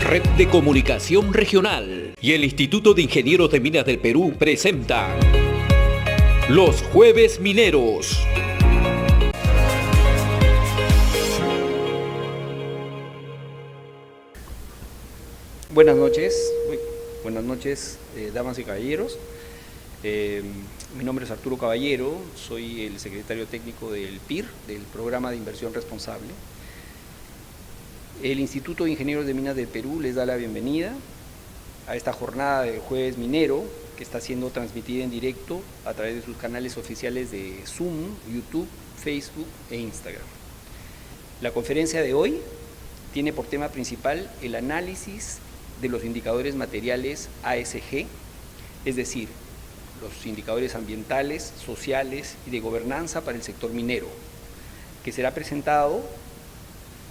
Red de Comunicación Regional y el Instituto de Ingenieros de Minas del Perú presenta Los Jueves Mineros. Buenas noches, damas y caballeros. Mi nombre es Arturo Caballero, soy el secretario técnico del PIR, del Programa de Inversión Responsable. El Instituto de Ingenieros de Minas del Perú les da la bienvenida a esta jornada del Jueves Minero, que está siendo transmitida en directo a través de sus canales oficiales de Zoom, YouTube, Facebook e Instagram. La conferencia de hoy tiene por tema principal el análisis de los indicadores materiales ASG, es decir, los indicadores ambientales, sociales y de gobernanza para el sector minero, que será presentado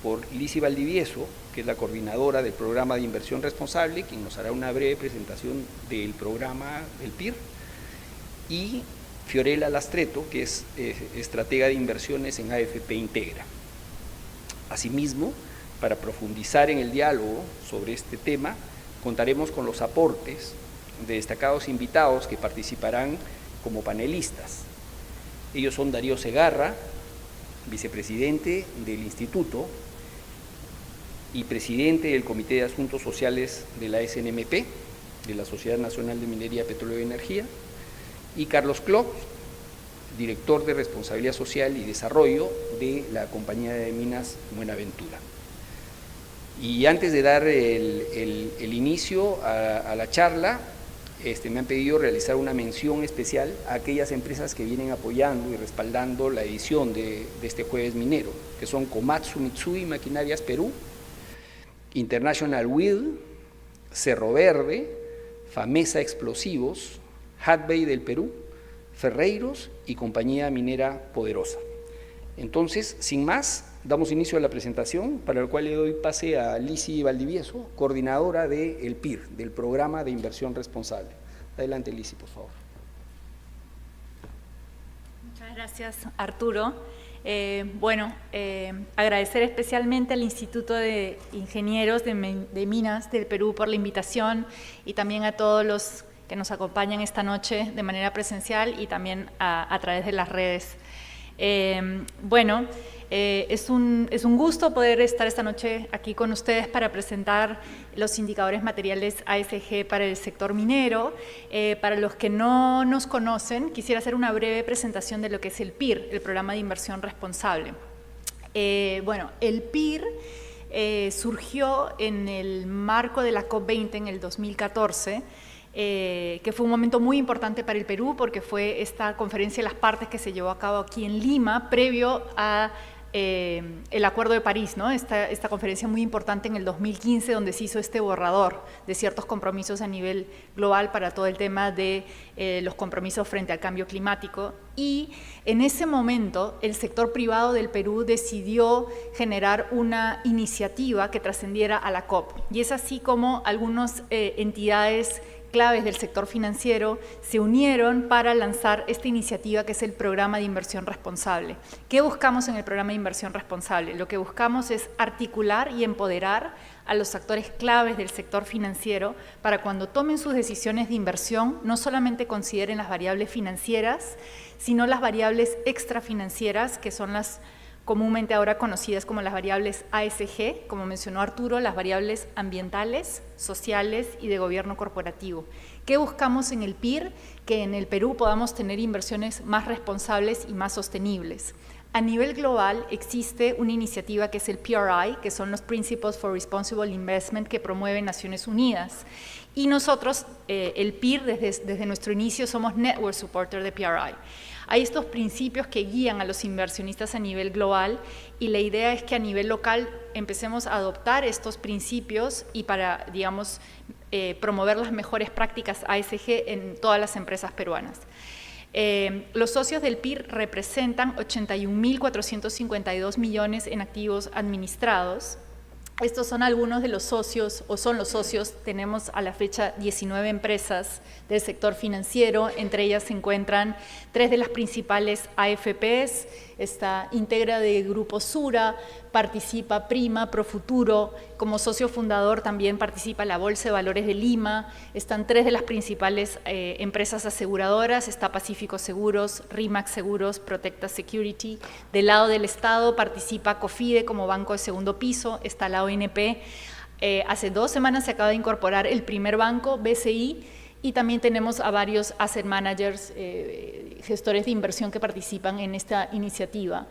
por Lizy Valdivieso, que es la coordinadora del Programa de Inversión Responsable, quien nos hará una breve presentación del programa del PIR, y Fiorella Lastreto, que es estratega de inversiones en AFP Integra. Asimismo, para profundizar en el diálogo sobre este tema, contaremos con los aportes de destacados invitados que participarán como panelistas. Ellos son Darío Segarra, vicepresidente del Instituto y presidente del Comité de Asuntos Sociales de la SNMP, de la Sociedad Nacional de Minería, Petróleo y Energía, y Carlos Clox, director de Responsabilidad Social y Desarrollo de la Compañía de Minas Buenaventura. Y antes de dar el inicio a la charla, me han pedido realizar una mención especial a aquellas empresas que vienen apoyando y respaldando la edición de este Jueves Minero, que son Komatsu Mitsui Maquinarias Perú, International Will, Cerro Verde, Famesa Explosivos, Hatbay del Perú, Ferreiros y Compañía Minera Poderosa. Entonces, sin más, damos inicio a la presentación, para el cual le doy pase a Lizy Valdivieso, coordinadora del PIR, del Programa de Inversión Responsable. Adelante, Lizy, por favor. Muchas gracias, Arturo. Agradecer especialmente al Instituto de Ingenieros de Minas del Perú por la invitación y también a todos los que nos acompañan esta noche de manera presencial y también a través de las redes. Es un gusto poder estar esta noche aquí con ustedes para presentar los indicadores materiales ASG para el sector minero. Para los que no nos conocen, quisiera hacer una breve presentación de lo que es el PIR, el Programa de Inversión Responsable. El PIR surgió en el marco de la COP20 en el 2014, que fue un momento muy importante para el Perú porque fue esta conferencia de las partes que se llevó a cabo aquí en Lima, previo a el Acuerdo de París, ¿no? Esta conferencia muy importante en el 2015, donde se hizo este borrador de ciertos compromisos a nivel global para todo el tema de los compromisos frente al cambio climático. Y en ese momento el sector privado del Perú decidió generar una iniciativa que trascendiera a la COP. Y es así como algunas entidades claves del sector financiero se unieron para lanzar esta iniciativa que es el Programa de Inversión Responsable. ¿Qué buscamos en el Programa de Inversión Responsable? Lo que buscamos es articular y empoderar a los actores claves del sector financiero para cuando tomen sus decisiones de inversión no solamente consideren las variables financieras, sino las variables extrafinancieras, que son las comúnmente ahora conocidas como las variables ASG, como mencionó Arturo, las variables ambientales, sociales y de gobierno corporativo. ¿Qué buscamos en el PIR? Que en el Perú podamos tener inversiones más responsables y más sostenibles. A nivel global existe una iniciativa que es el PRI, que son los Principles for Responsible Investment que promueve Naciones Unidas. Y nosotros, el PIR, desde nuestro inicio somos Network Supporter de PRI. Hay estos principios que guían a los inversionistas a nivel global y la idea es que a nivel local empecemos a adoptar estos principios y para, digamos, promover las mejores prácticas ASG en todas las empresas peruanas. Los socios del PIR representan 81.452 millones en activos administrados. Estos son algunos de los socios, o son los socios. Tenemos a la fecha 19 empresas del sector financiero, entre ellas se encuentran 3 de las principales AFPs, está Integra de Grupo Sura, participa Prima, Profuturo, como socio fundador también participa la Bolsa de Valores de Lima, están 3 de las principales empresas aseguradoras, está Pacífico Seguros, RIMAX Seguros, Protecta Security. Del lado del Estado participa COFIDE como banco de segundo piso, está la ONP. Hace 2 semanas se acaba de incorporar el primer banco, BCI, y también tenemos a varios asset managers, gestores de inversión que participan en esta iniciativa.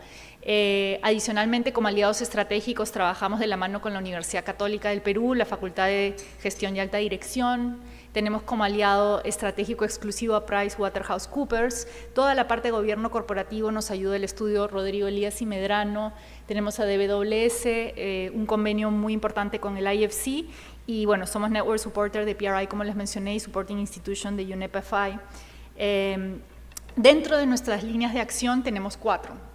Adicionalmente, como aliados estratégicos, trabajamos de la mano con la Universidad Católica del Perú, la Facultad de Gestión y Alta Dirección. Tenemos como aliado estratégico exclusivo a PricewaterhouseCoopers. Toda la parte de gobierno corporativo nos ayuda el estudio Rodrigo Elías y Medrano. Tenemos a DWS, un convenio muy importante con el IFC. Y bueno, somos Network Supporter de PRI, como les mencioné, y Supporting Institution de UNEP-FI. Dentro de nuestras líneas de acción tenemos 4.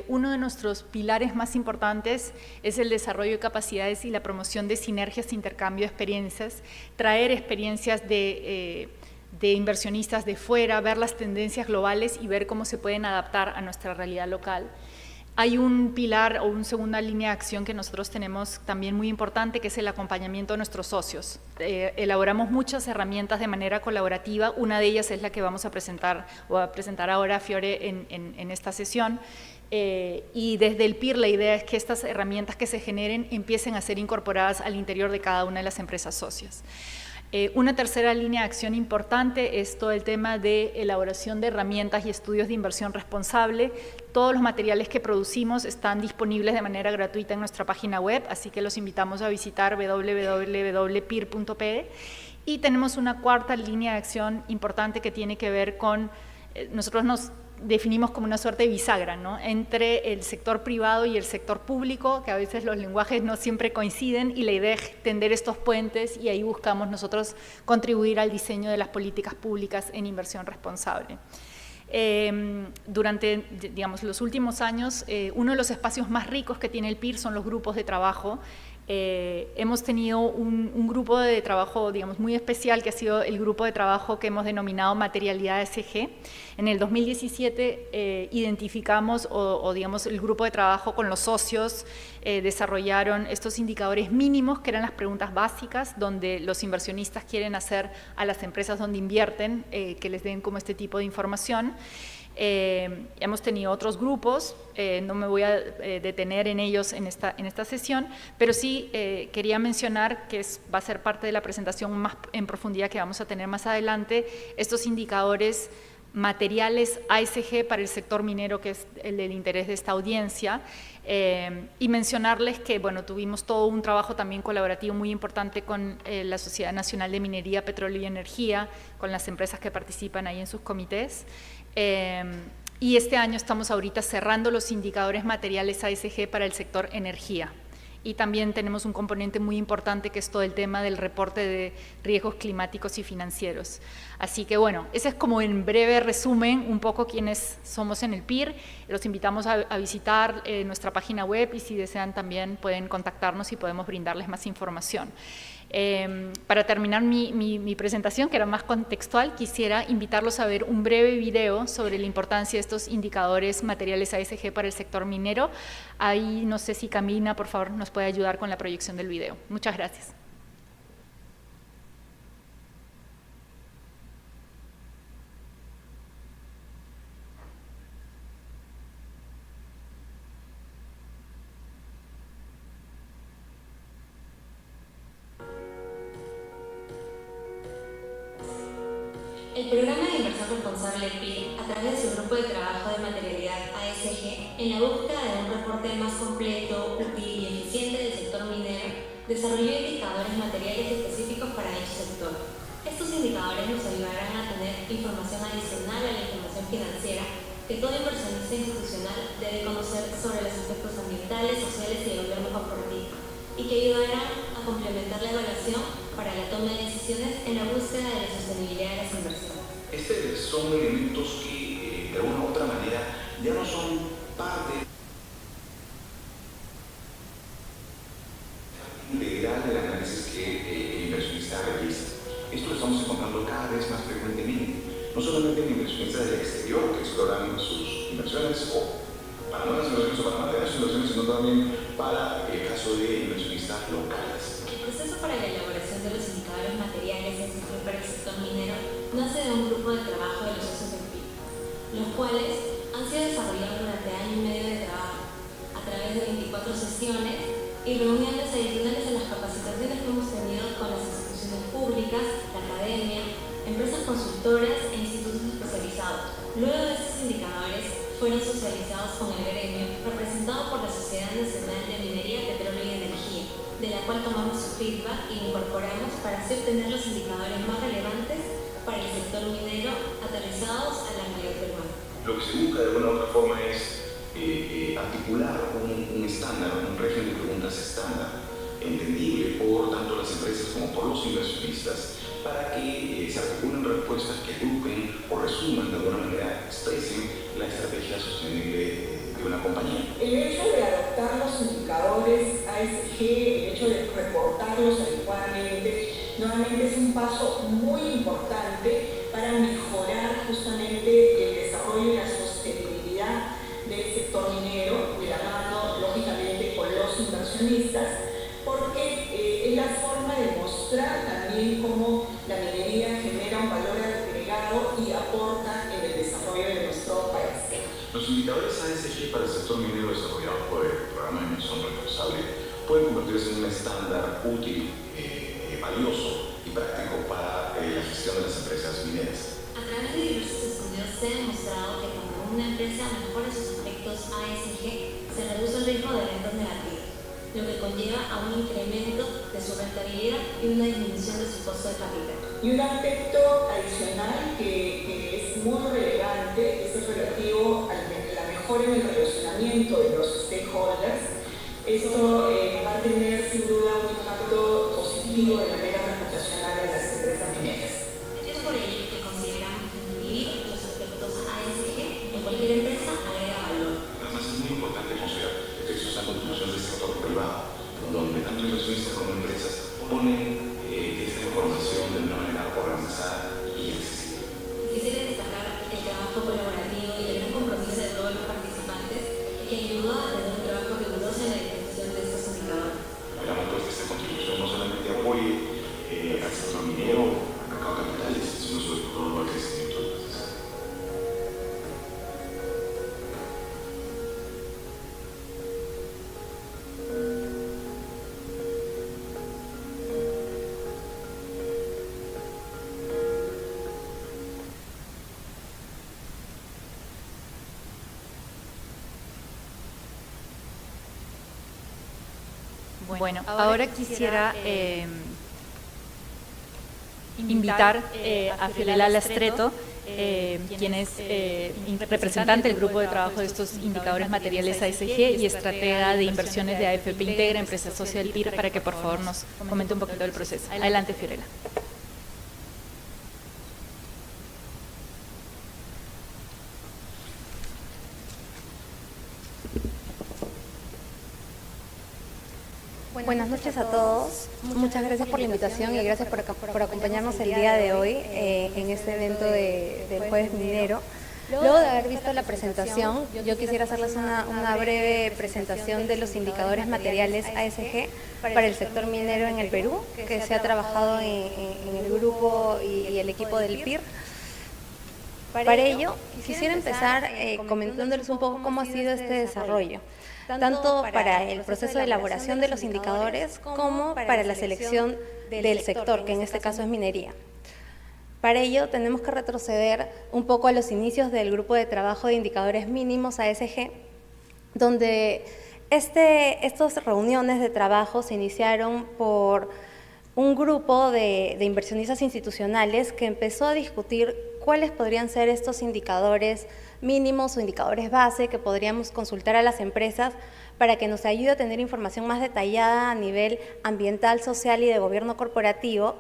Uno de nuestros pilares más importantes es el desarrollo de capacidades y la promoción de sinergias e intercambio de experiencias, traer experiencias de inversionistas de fuera, ver las tendencias globales y ver cómo se pueden adaptar a nuestra realidad local. Hay un pilar o una segunda línea de acción que nosotros tenemos también muy importante, que es el acompañamiento de nuestros socios. Elaboramos muchas herramientas de manera colaborativa, una de ellas es la que vamos a presentar o a presentar ahora Fiore en esta sesión. Y desde el PIR la idea es que estas herramientas que se generen empiecen a ser incorporadas al interior de cada una de las empresas socias. Una tercera línea de acción importante es todo el tema de elaboración de herramientas y estudios de inversión responsable. Todos los materiales que producimos están disponibles de manera gratuita en nuestra página web, así que los invitamos a visitar www.pir.pe. Y tenemos una cuarta línea de acción importante que tiene que ver con, nosotros nos definimos como una suerte de bisagra, ¿no?, entre el sector privado y el sector público, que a veces los lenguajes no siempre coinciden, y la idea es tender estos puentes, y ahí buscamos nosotros contribuir al diseño de las políticas públicas en inversión responsable. Durante, digamos, los últimos años, uno de los espacios más ricos que tiene el PIR son los grupos de trabajo. Hemos tenido un grupo de trabajo, digamos, muy especial, que ha sido el grupo de trabajo que hemos denominado Materialidad ESG. En el 2017 identificamos, digamos, el grupo de trabajo con los socios desarrollaron estos indicadores mínimos, que eran las preguntas básicas, donde los inversionistas quieren hacer a las empresas donde invierten, que les den como este tipo de información. Hemos tenido otros grupos, no me voy a detener en ellos en esta sesión, pero sí quería mencionar que va a ser parte de la presentación más en profundidad que vamos a tener más adelante, estos indicadores materiales ASG para el sector minero, que es el del interés de esta audiencia, y mencionarles que, bueno, tuvimos todo un trabajo también colaborativo muy importante con la Sociedad Nacional de Minería, Petróleo y Energía, con las empresas que participan ahí en sus comités. Y este año estamos ahorita cerrando los indicadores materiales ASG para el sector energía. Y también tenemos un componente muy importante, que es todo el tema del reporte de riesgos climáticos y financieros. Así que bueno, ese es como en breve resumen un poco quiénes somos en el PIR. Los invitamos a visitar nuestra página web, y si desean también pueden contactarnos y podemos brindarles más información. Para terminar mi presentación, que era más contextual, quisiera invitarlos a ver un breve video sobre la importancia de estos indicadores materiales ASG para el sector minero. Ahí no sé si Camina, por favor, nos puede ayudar con la proyección del video. Muchas gracias. El Programa de Inversión Responsable PIR, a través de su grupo de trabajo de materialidad ASG, en la búsqueda de un reporte más completo, útil y eficiente del sector minero, desarrolló indicadores materiales específicos para dicho sector. Estos indicadores nos ayudarán a tener información adicional a la información financiera que todo inversionista institucional debe conocer sobre los aspectos ambientales, sociales y de gobierno corporativo, y que ayudarán a complementar la evaluación para la toma de decisiones en la búsqueda de la sostenibilidad de las inversiones. Son elementos que de alguna u otra manera ya no son parte integral del análisis que el inversionista realiza. Esto lo estamos encontrando cada vez más frecuentemente, no solamente en inversionistas del exterior que exploran sus inversiones o para nuevas inversiones o para mantener sus inversiones, sino también para el caso de inversionistas locales. El proceso para la elaboración de los indicadores materiales para el sector minero nace de un grupo de trabajo de los socios del PIB, los cuales han sido desarrollados durante año y medio de trabajo a través de 24 sesiones y reuniones adicionales a las capacitaciones que hemos tenido con las instituciones públicas, la academia, empresas consultoras e institutos especializados. Luego de estos indicadores fueron socializados con el gremio representado por la Sociedad Nacional de Minería, Petróleo y Energía, de la cual tomamos su feedback y incorporamos para así obtener los indicadores más relevantes para el sector minero aterrizados a la realidad peruana. Lo que se busca de alguna u otra forma es articular un estándar, un régimen de preguntas estándar, entendible por tanto las empresas como por los inversionistas, para que se articulen respuestas que agrupen o resuman de alguna manera, expresen la estrategia sostenible de una compañía. El hecho de adoptar los indicadores ASG, el hecho de reportarlos adecuadamente, nuevamente es un paso muy importante para mejorar justamente el desarrollo y la sostenibilidad del sector minero, de la mano, lógicamente, con los inversionistas, porque es la forma de mostrar también cómo la minería genera un valor agregado y aporta en el desarrollo de nuestro país. Los indicadores ASG para el sector minero desarrollados por el Programa de Inversión Responsable pueden convertirse en un estándar útil, valioso y práctico para la gestión de las empresas mineras. A través de diversos estudios se ha demostrado que cuando una empresa mejora sus aspectos ASG, se reduce el riesgo de eventos negativos, lo que conlleva a un incremento de su rentabilidad y una disminución de su costo de capital. Y un aspecto adicional que es muy relevante es el relativo a la mejora en el relacionamiento de los stakeholders. Esto va a tener sin duda un impacto positivo de manera reputacional en las empresas mineras. Es por ello que consideramos que incluir los aspectos ASG en cualquier empresa agrega valor. Además es muy importante considerar que esto es una contribución del sector privado, donde tanto inversionistas como empresas ponen esta información de una manera organizada y accesible. Quisiera destacar el trabajo colaborativo y el gran compromiso de todos los participantes que ayudó a tener un trabajo riguroso en la definición de estos indicadores. Esperamos pues que esta contribución no solamente apoye al sector minero, al mercado de capitales, sino sobre todo al crecimiento del país. Bueno, ahora quisiera invitar a Fiorella Lastreto, quien es representante del grupo de trabajo de estos indicadores materiales ASG y estratega de inversiones de AFP Integra, empresa socia del PIR, para que por favor nos comente un poquito del proceso. Adelante, Fiorella. Buenas noches a todos. Muchas gracias por la invitación y gracias por acompañarnos el día de hoy en este evento del Jueves Minero. Luego de haber visto la presentación, yo quisiera hacerles una breve presentación de los indicadores materiales ASG para el sector minero en el Perú, que se ha trabajado en el grupo y el equipo del PIR. Para ello, quisiera empezar comentándoles un poco cómo ha sido este desarrollo, tanto para el proceso de elaboración de los indicadores como para la selección del sector, que en este caso es minería. Para ello, tenemos que retroceder un poco a los inicios del grupo de trabajo de indicadores mínimos ASG, donde estas reuniones de trabajo se iniciaron por un grupo de inversionistas institucionales que empezó a discutir cuáles podrían ser estos indicadores mínimos o indicadores base que podríamos consultar a las empresas para que nos ayude a tener información más detallada a nivel ambiental, social y de gobierno corporativo,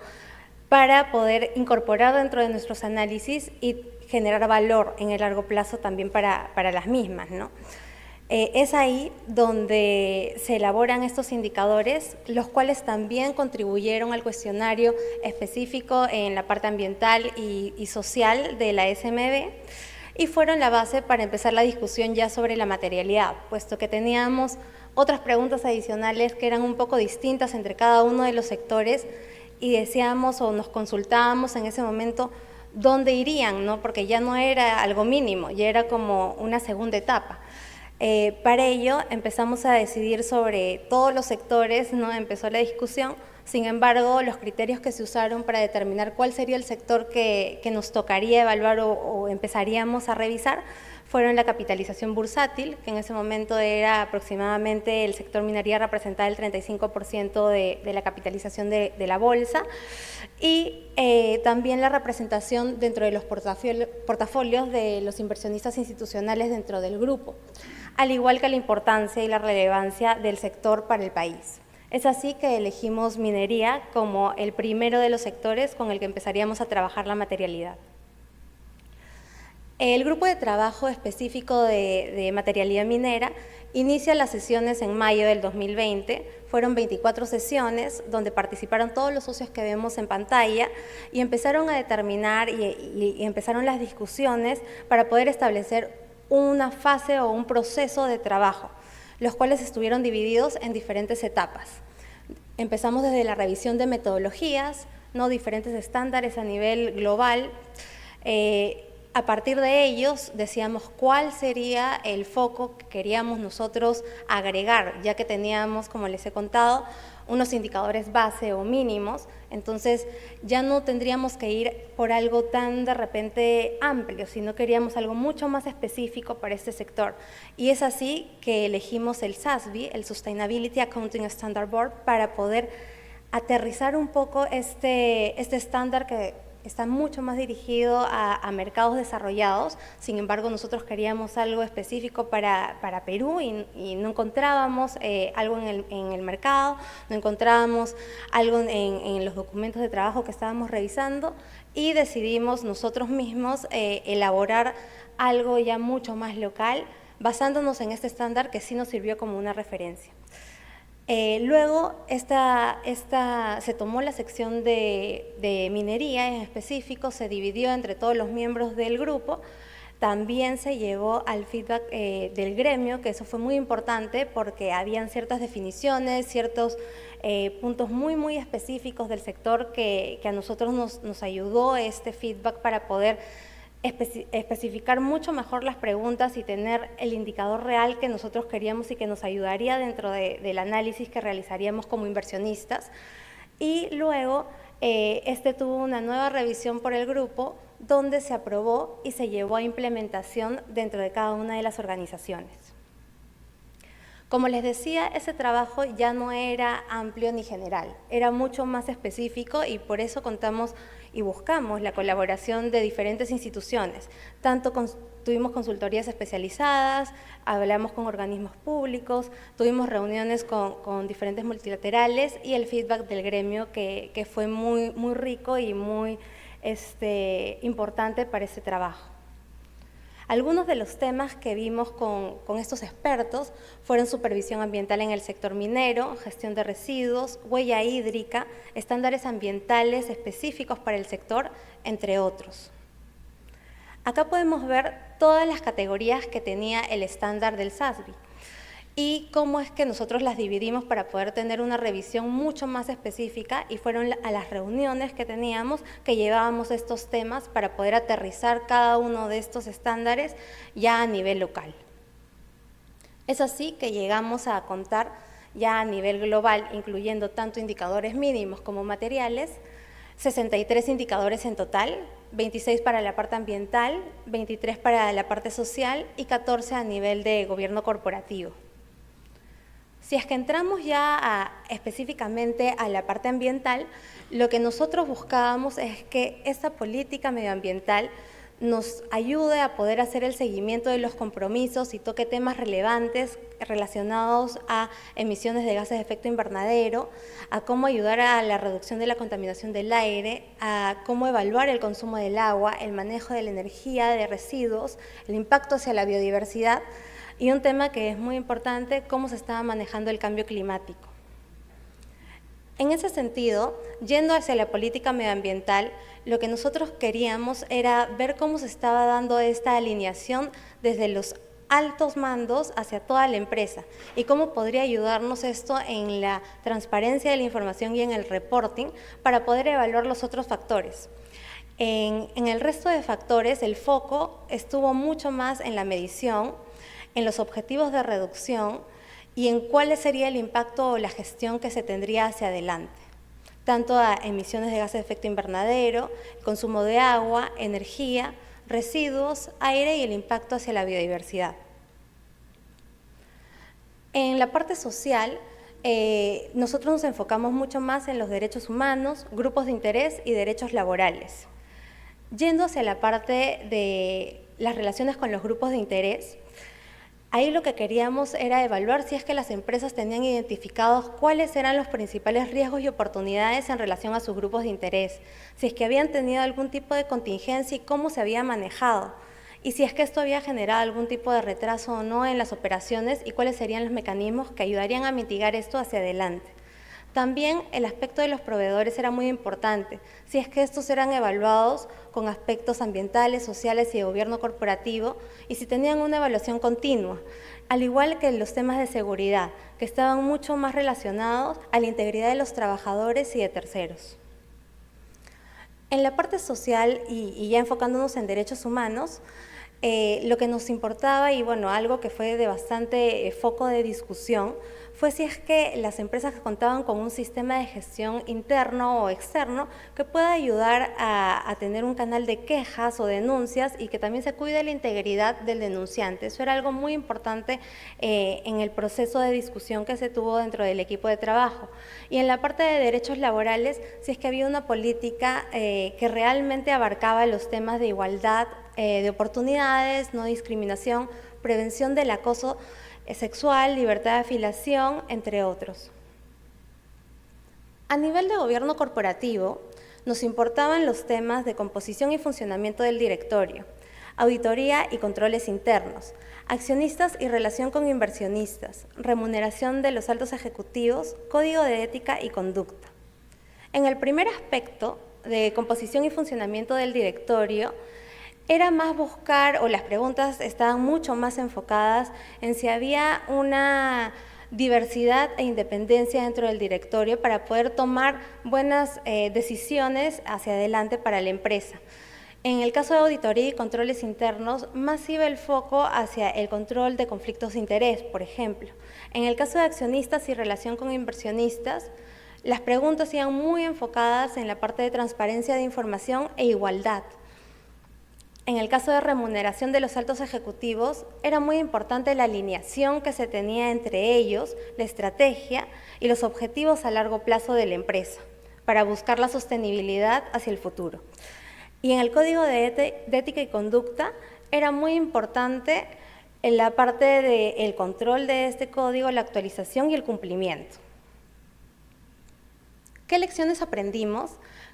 para poder incorporar dentro de nuestros análisis y generar valor en el largo plazo también para las mismas, ¿no? Es ahí donde se elaboran estos indicadores, los cuales también contribuyeron al cuestionario específico en la parte ambiental y social de la SMB, y fueron la base para empezar la discusión ya sobre la materialidad, puesto que teníamos otras preguntas adicionales que eran un poco distintas entre cada uno de los sectores y decíamos o nos consultábamos en ese momento dónde irían, ¿no? Porque ya no era algo mínimo, ya era como una segunda etapa. Para ello empezamos a decidir sobre todos los sectores, ¿no? Empezó la discusión. Sin embargo, los criterios que se usaron para determinar cuál sería el sector que nos tocaría evaluar o empezaríamos a revisar fueron la capitalización bursátil, que en ese momento era aproximadamente el sector minería representaba el 35% de la capitalización de la bolsa, y también la representación dentro de los portafolios de los inversionistas institucionales dentro del grupo, al igual que la importancia y la relevancia del sector para el país. Es así que elegimos minería como el primero de los sectores con el que empezaríamos a trabajar la materialidad. El grupo de trabajo específico de materialidad minera inicia las sesiones en mayo del 2020. Fueron 24 sesiones donde participaron todos los socios que vemos en pantalla y empezaron a determinar y empezaron las discusiones para poder establecer una fase o un proceso de trabajo, los cuales estuvieron divididos en diferentes etapas. Empezamos desde la revisión de metodologías, ¿no? Diferentes estándares a nivel global. A partir de ellos decíamos cuál sería el foco que queríamos nosotros agregar, ya que teníamos, como les he contado, unos indicadores base o mínimos, entonces ya no tendríamos que ir por algo tan de repente amplio, sino queríamos algo mucho más específico para este sector. Y es así que elegimos el SASB, el Sustainability Accounting Standard Board, para poder aterrizar un poco este estándar que está mucho más dirigido a mercados desarrollados. Sin embargo, nosotros queríamos algo específico para Perú y no encontrábamos algo en el mercado, no encontrábamos algo en los documentos de trabajo que estábamos revisando y decidimos nosotros mismos elaborar algo ya mucho más local, basándonos en este estándar que sí nos sirvió como una referencia. Luego, se tomó la sección de minería en específico, se dividió entre todos los miembros del grupo, también se llevó al feedback del gremio, que eso fue muy importante porque habían ciertas definiciones, ciertos puntos muy específicos del sector que a nosotros nos ayudó este feedback para poder especificar mucho mejor las preguntas y tener el indicador real que nosotros queríamos y que nos ayudaría dentro del análisis que realizaríamos como inversionistas. Y luego tuvo una nueva revisión por el grupo donde se aprobó y se llevó a implementación dentro de cada una de las organizaciones. Como les decía, ese trabajo ya no era amplio ni general, era mucho más específico y por eso contamos y buscamos la colaboración de diferentes instituciones. Tuvimos consultorías especializadas, hablamos con organismos públicos, tuvimos reuniones con diferentes multilaterales y el feedback del gremio que fue muy rico y muy importante para ese trabajo. Algunos de los temas que vimos con estos expertos fueron supervisión ambiental en el sector minero, gestión de residuos, huella hídrica, estándares ambientales específicos para el sector, entre otros. Acá podemos ver todas las categorías que tenía el estándar del SASB y cómo es que nosotros las dividimos para poder tener una revisión mucho más específica y fueron a las reuniones que teníamos que llevábamos estos temas para poder aterrizar cada uno de estos estándares ya a nivel local. Es así que llegamos a contar ya a nivel global, incluyendo tanto indicadores mínimos como materiales, 63 indicadores en total, 26 para la parte ambiental, 23 para la parte social y 14 a nivel de gobierno corporativo. Si es que entramos ya específicamente a la parte ambiental, lo que nosotros buscábamos es que esta política medioambiental nos ayude a poder hacer el seguimiento de los compromisos y toque temas relevantes relacionados a emisiones de gases de efecto invernadero, a cómo ayudar a la reducción de la contaminación del aire, a cómo evaluar el consumo del agua, el manejo de la energía, de residuos, el impacto hacia la biodiversidad, y un tema que es muy importante, cómo se estaba manejando el cambio climático. En ese sentido, yendo hacia la política medioambiental, lo que nosotros queríamos era ver cómo se estaba dando esta alineación desde los altos mandos hacia toda la empresa y cómo podría ayudarnos esto en la transparencia de la información y en el reporting para poder evaluar los otros factores. En el resto de factores, el foco estuvo mucho más en la medición, en los objetivos de reducción y en cuál sería el impacto o la gestión que se tendría hacia adelante, tanto a emisiones de gases de efecto invernadero, consumo de agua, energía, residuos, aire y el impacto hacia la biodiversidad. En la parte social, nosotros nos enfocamos mucho más en los derechos humanos, grupos de interés y derechos laborales. Yendo hacia la parte de las relaciones con los grupos de interés, ahí lo que queríamos era evaluar si es que las empresas tenían identificados cuáles eran los principales riesgos y oportunidades en relación a sus grupos de interés, si es que habían tenido algún tipo de contingencia y cómo se había manejado, y si es que esto había generado algún tipo de retraso o no en las operaciones y cuáles serían los mecanismos que ayudarían a mitigar esto hacia adelante. También el aspecto de los proveedores era muy importante, si es que estos eran evaluados con aspectos ambientales, sociales y de gobierno corporativo, y si tenían una evaluación continua, al igual que los temas de seguridad, que estaban mucho más relacionados a la integridad de los trabajadores y de terceros. En la parte social, y ya enfocándonos en derechos humanos, lo que nos importaba, y bueno, algo que fue de bastante foco de discusión, fue si es que las empresas contaban con un sistema de gestión interno o externo que pueda ayudar a tener un canal de quejas o denuncias y que también se cuide la integridad del denunciante. Eso era algo muy importante en el proceso de discusión que se tuvo dentro del equipo de trabajo. Y en la parte de derechos laborales, si es que había una política que realmente abarcaba los temas de igualdad, de oportunidades, no discriminación, prevención del acoso sexual, libertad de afiliación, entre otros. A nivel de gobierno corporativo, nos importaban los temas de composición y funcionamiento del directorio, auditoría y controles internos, accionistas y relación con inversionistas, remuneración de los altos ejecutivos, código de ética y conducta. En el primer aspecto de composición y funcionamiento del directorio, era más buscar, o las preguntas estaban mucho más enfocadas en si había una diversidad e independencia dentro del directorio para poder tomar buenas decisiones hacia adelante para la empresa. En el caso de auditoría y controles internos, más iba el foco hacia el control de conflictos de interés, por ejemplo. En el caso de accionistas y relación con inversionistas, las preguntas iban muy enfocadas en la parte de transparencia de información e igualdad. En el caso de remuneración de los altos ejecutivos, era muy importante la alineación que se tenía entre ellos, la estrategia y los objetivos a largo plazo de la empresa, para buscar la sostenibilidad hacia el futuro. Y en el código de ética y conducta, era muy importante en la parte del control de este código, la actualización y el cumplimiento. ¿Qué lecciones aprendimos?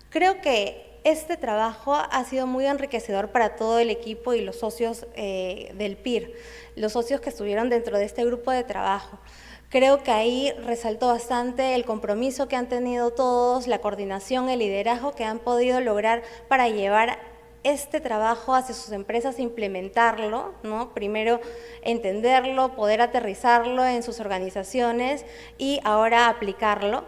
Creo que este trabajo ha sido muy enriquecedor para todo el equipo y los socios del PIR, los socios que estuvieron dentro de este grupo de trabajo. Creo que ahí resaltó bastante el compromiso que han tenido todos, la coordinación, el liderazgo que han podido lograr para llevar este trabajo hacia sus empresas e implementarlo, ¿no? Primero entenderlo, poder aterrizarlo en sus organizaciones y ahora aplicarlo.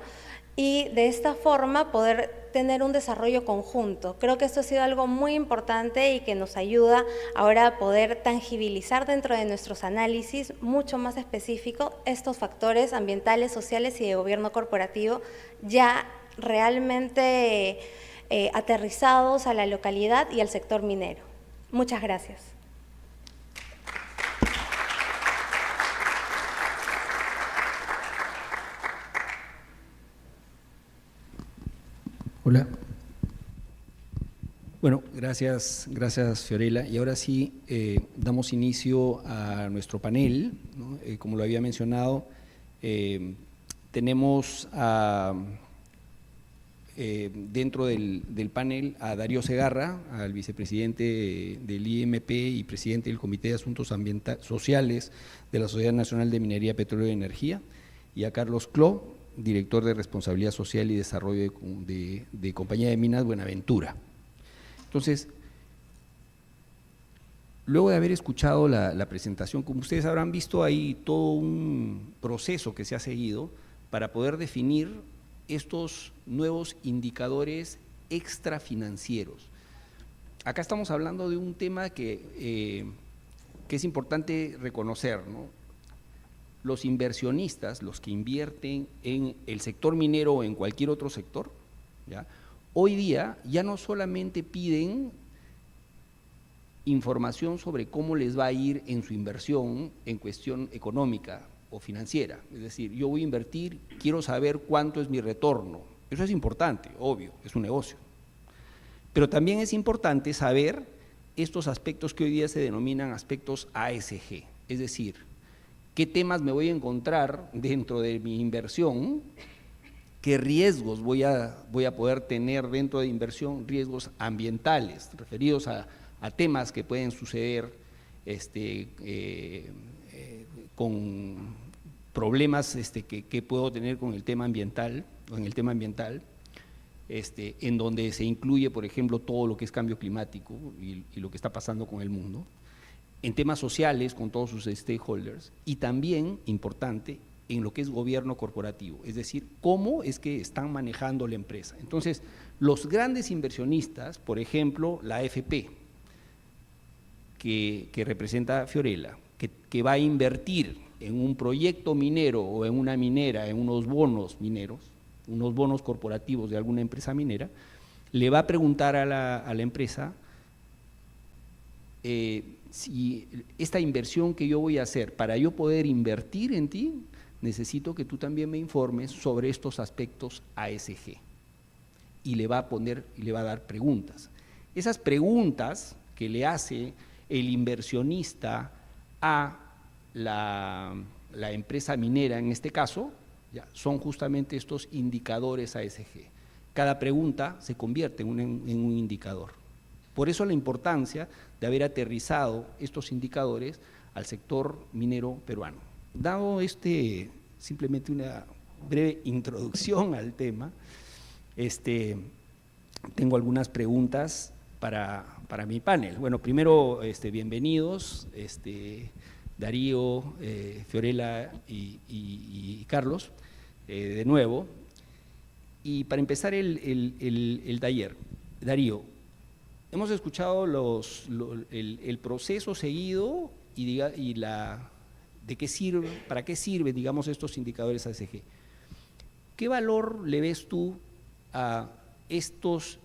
Y de esta forma poder tener un desarrollo conjunto. Creo que esto ha sido algo muy importante y que nos ayuda ahora a poder tangibilizar dentro de nuestros análisis mucho más específico estos factores ambientales, sociales y de gobierno corporativo ya realmente aterrizados a la localidad y al sector minero. Muchas gracias. Hola. Bueno, gracias Fiorella. Y ahora sí, damos inicio a nuestro panel, ¿no? Como lo había mencionado, tenemos dentro del panel a Darío Segarra, al vicepresidente del IMP y presidente del Comité de Asuntos Sociales de la Sociedad Nacional de Minería, Petróleo y Energía, y a Carlos Cló, director de Responsabilidad Social y Desarrollo de Compañía de Minas Buenaventura. Entonces, luego de haber escuchado la presentación, como ustedes habrán visto, hay todo un proceso que se ha seguido para poder definir estos nuevos indicadores extrafinancieros. Acá estamos hablando de un tema que es importante reconocer, ¿no? Los inversionistas, los que invierten en el sector minero o en cualquier otro sector, ¿ya?, hoy día ya no solamente piden información sobre cómo les va a ir en su inversión en cuestión económica o financiera, es decir, yo voy a invertir, quiero saber cuánto es mi retorno. Eso es importante, obvio, es un negocio. Pero también es importante saber estos aspectos que hoy día se denominan aspectos ASG, es decir, qué temas me voy a encontrar dentro de mi inversión, qué riesgos voy a poder tener dentro de inversión, riesgos ambientales, referidos a temas que pueden suceder con problemas que puedo tener con el tema ambiental, o en el tema ambiental, en donde se incluye, por ejemplo, todo lo que es cambio climático y lo que está pasando con el mundo, en temas sociales con todos sus stakeholders, y también, importante, en lo que es gobierno corporativo, es decir, cómo es que están manejando la empresa. Entonces, los grandes inversionistas, por ejemplo, la AFP, que representa Fiorella, que va a invertir en un proyecto minero o en una minera, en unos bonos mineros, unos bonos corporativos de alguna empresa minera, le va a preguntar a la empresa si esta inversión que yo voy a hacer, para yo poder invertir en ti, necesito que tú también me informes sobre estos aspectos ASG. Y le va a poner, y le va a dar preguntas. Esas preguntas que le hace el inversionista a la empresa minera, en este caso, ya, son justamente estos indicadores ASG. Cada pregunta se convierte en un indicador. Por eso la importancia de haber aterrizado estos indicadores al sector minero peruano. Dado simplemente una breve introducción al tema, tengo algunas preguntas para mi panel. Bueno, primero, bienvenidos, Darío, Fiorella y Carlos, de nuevo. Y para empezar el taller, Darío, hemos escuchado el proceso seguido de qué sirve, para qué sirven, digamos, estos indicadores ASG. ¿Qué valor le ves tú a estos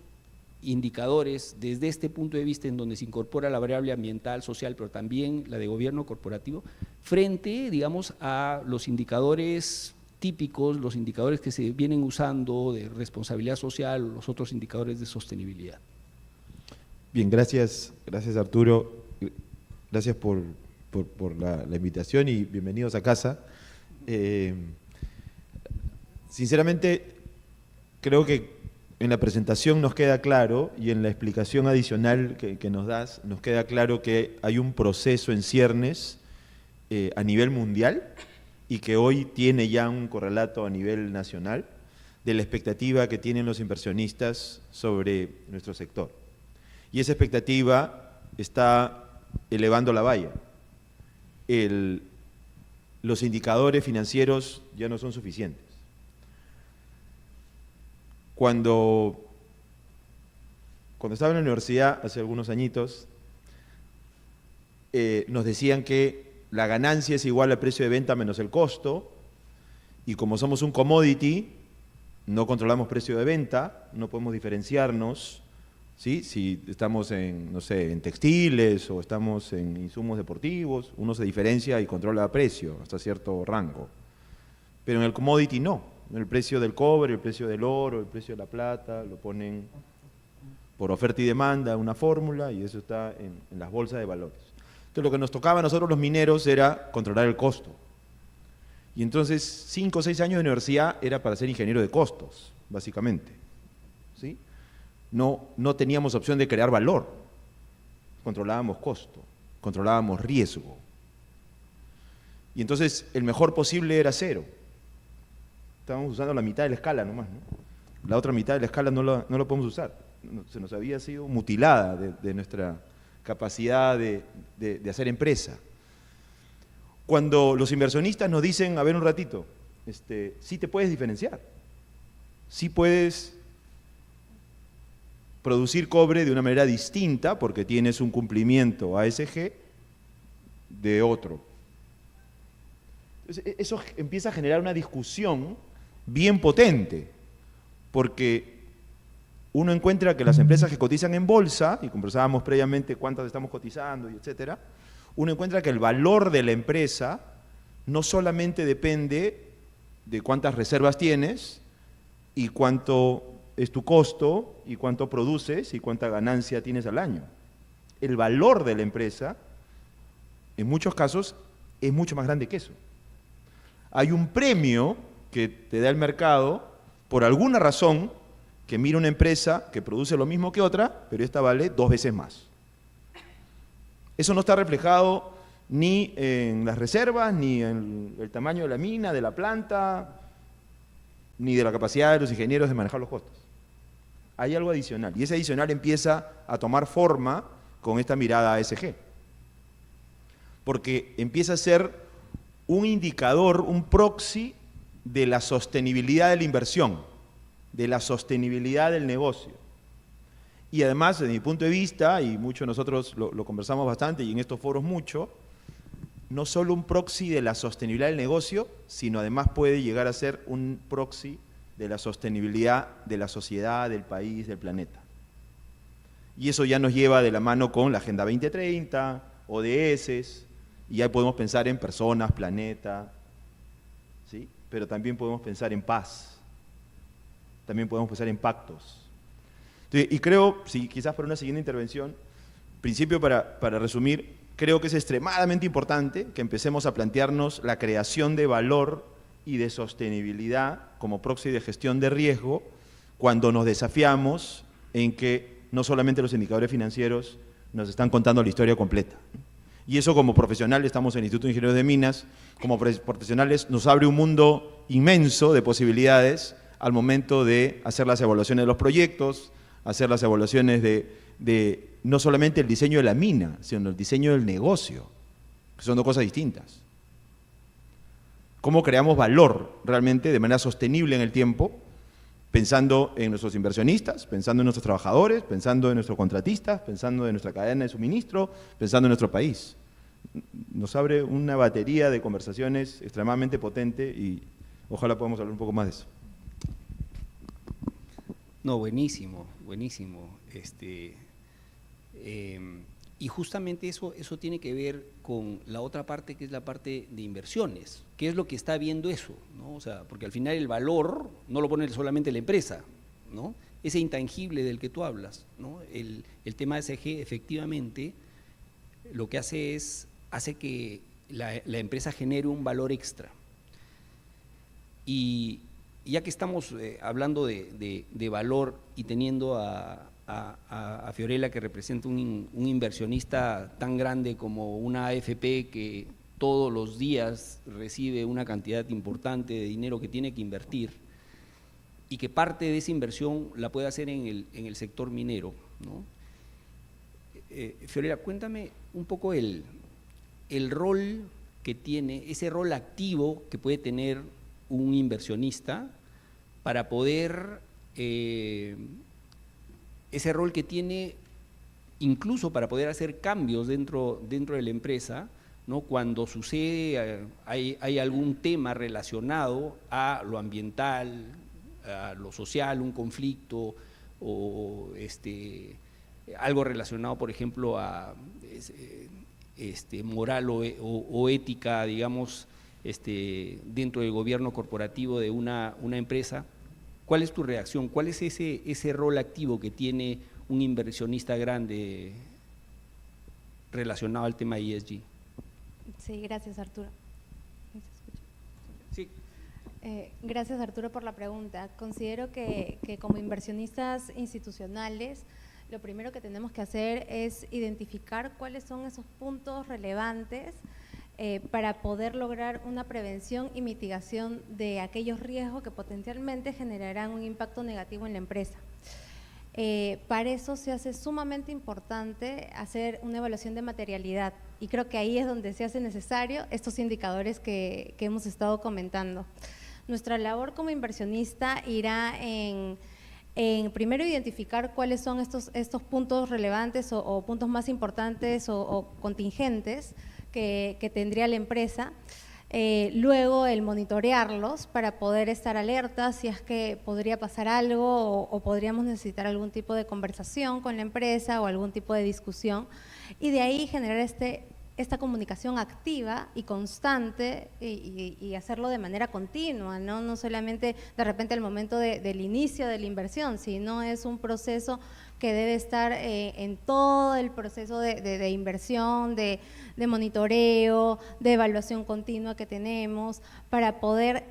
indicadores desde este punto de vista en donde se incorpora la variable ambiental, social, pero también la de gobierno corporativo, frente, digamos, a los indicadores típicos, los indicadores que se vienen usando de responsabilidad social, los otros indicadores de sostenibilidad? Bien, gracias Arturo, gracias por la invitación y bienvenidos a casa. Sinceramente, creo que en la presentación nos queda claro y en la explicación adicional que nos das, nos queda claro que hay un proceso en ciernes a nivel mundial y que hoy tiene ya un correlato a nivel nacional de la expectativa que tienen los inversionistas sobre nuestro sector. Y esa expectativa está elevando la valla. Los indicadores financieros ya no son suficientes. Cuando estaba en la universidad hace algunos añitos, nos decían que la ganancia es igual al precio de venta menos el costo, y como somos un commodity, no controlamos precio de venta, no podemos diferenciarnos, ¿sí? Si estamos en, no sé, en textiles o estamos en insumos deportivos, uno se diferencia y controla precio hasta cierto rango. Pero en el commodity no. El precio del cobre, el precio del oro, el precio de la plata, lo ponen por oferta y demanda, una fórmula, y eso está en las bolsas de valores. Entonces lo que nos tocaba a nosotros los mineros era controlar el costo. Y entonces 5 o 6 años de universidad era para ser ingeniero de costos, básicamente, ¿sí? No teníamos opción de crear valor, controlábamos costo, controlábamos riesgo. Y entonces el mejor posible era cero. Estábamos usando la mitad de la escala nomás, ¿no? La otra mitad de la escala no lo podemos usar. Se nos había sido mutilada de nuestra capacidad de hacer empresa. Cuando los inversionistas nos dicen, a ver un ratito, sí te puedes diferenciar, sí puedes producir cobre de una manera distinta porque tienes un cumplimiento ASG de otro. Entonces, eso empieza a generar una discusión bien potente, porque uno encuentra que las empresas que cotizan en bolsa, y conversábamos previamente cuántas estamos cotizando, y etcétera, uno encuentra que el valor de la empresa no solamente depende de cuántas reservas tienes y cuánto es tu costo y cuánto produces y cuánta ganancia tienes al año. El valor de la empresa, en muchos casos, es mucho más grande que eso. Hay un premio que te da el mercado por alguna razón que mira una empresa que produce lo mismo que otra, pero esta vale 2 veces más. Eso no está reflejado ni en las reservas, ni en el tamaño de la mina, de la planta, ni de la capacidad de los ingenieros de manejar los costos. Hay algo adicional, y ese adicional empieza a tomar forma con esta mirada ASG, porque empieza a ser un indicador, un proxy de la sostenibilidad de la inversión, de la sostenibilidad del negocio. Y además, desde mi punto de vista, y muchos de nosotros lo conversamos bastante y en estos foros mucho, no solo un proxy de la sostenibilidad del negocio, sino además puede llegar a ser un proxy de la sostenibilidad de la sociedad, del país, del planeta. Y eso ya nos lleva de la mano con la Agenda 2030, ODS, y ahí podemos pensar en personas, planeta, ¿sí? Pero también podemos pensar en paz, también podemos pensar en pactos. Entonces, y creo, sí, quizás para una siguiente intervención, principio para resumir, creo que es extremadamente importante que empecemos a plantearnos la creación de valor y de sostenibilidad como proxy de gestión de riesgo cuando nos desafiamos en que no solamente los indicadores financieros nos están contando la historia completa. Y eso como profesionales, estamos en el Instituto de Ingenieros de Minas, como profesionales nos abre un mundo inmenso de posibilidades al momento de hacer las evaluaciones de los proyectos, hacer las evaluaciones de no solamente el diseño de la mina, sino el diseño del negocio, que son dos cosas distintas. ¿Cómo creamos valor realmente de manera sostenible en el tiempo? Pensando en nuestros inversionistas, pensando en nuestros trabajadores, pensando en nuestros contratistas, pensando en nuestra cadena de suministro, pensando en nuestro país. Nos abre una batería de conversaciones extremadamente potente y ojalá podamos hablar un poco más de eso. No, buenísimo, buenísimo. Y justamente eso tiene que ver con la otra parte, que es la parte de inversiones. ¿Qué es lo que está viendo eso? ¿No? O sea, porque al final el valor no lo pone solamente la empresa, ¿no? Ese intangible del que tú hablas, ¿no? El tema ASG efectivamente lo que hace que la empresa genere un valor extra. Y ya que estamos hablando de valor y teniendo a Fiorella, que representa un inversionista tan grande como una AFP que todos los días recibe una cantidad importante de dinero que tiene que invertir y que parte de esa inversión la puede hacer en el sector minero, ¿no? Fiorella, cuéntame un poco el rol que tiene, ese rol activo que puede tener un inversionista para poder… ese rol que tiene incluso para poder hacer cambios dentro de la empresa, ¿no? Cuando sucede, hay algún tema relacionado a lo ambiental, a lo social, un conflicto, o algo relacionado, por ejemplo, a moral o ética, digamos, dentro del gobierno corporativo de una empresa. ¿Cuál es tu reacción? ¿Cuál es ese rol activo que tiene un inversionista grande relacionado al tema ESG? Sí, gracias, Arturo. Sí. Gracias, Arturo, por la pregunta. Considero que como inversionistas institucionales, lo primero que tenemos que hacer es identificar cuáles son esos puntos relevantes para poder lograr una prevención y mitigación de aquellos riesgos que potencialmente generarán un impacto negativo en la empresa. Para eso se hace sumamente importante hacer una evaluación de materialidad y creo que ahí es donde se hace necesario estos indicadores que hemos estado comentando. Nuestra labor como inversionista irá en primero identificar cuáles son estos puntos relevantes o puntos más importantes o contingentes que tendría la empresa. Luego el monitorearlos para poder estar alertas si es que podría pasar algo o podríamos necesitar algún tipo de conversación con la empresa o algún tipo de discusión y de ahí generar esta comunicación activa y constante y hacerlo de manera continua, no solamente de repente al momento del inicio de la inversión, sino es un proceso que debe estar en todo el proceso de inversión, de monitoreo, de evaluación continua que tenemos, para poder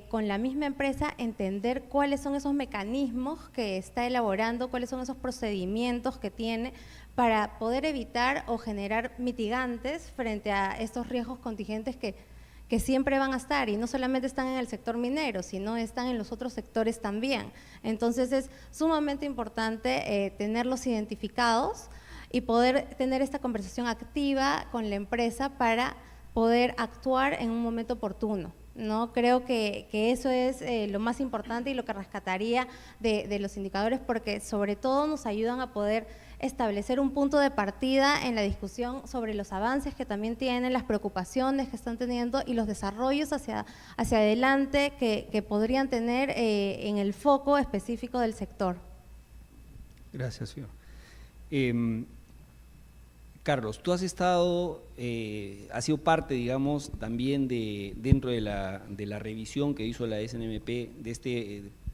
con la misma empresa entender cuáles son esos mecanismos que está elaborando, cuáles son esos procedimientos que tiene para poder evitar o generar mitigantes frente a estos riesgos contingentes que siempre van a estar y no solamente están en el sector minero, sino están en los otros sectores también. Entonces es sumamente importante tenerlos identificados y poder tener esta conversación activa con la empresa para poder actuar en un momento oportuno, ¿no? Creo que eso es lo más importante y lo que rescataría de los indicadores, porque sobre todo nos ayudan a poder establecer un punto de partida en la discusión sobre los avances que también tienen, las preocupaciones que están teniendo y los desarrollos hacia adelante que podrían tener en el foco específico del sector. Gracias, Fio. Carlos, tú has estado, has sido parte, digamos, también dentro de la revisión que hizo la SNMP,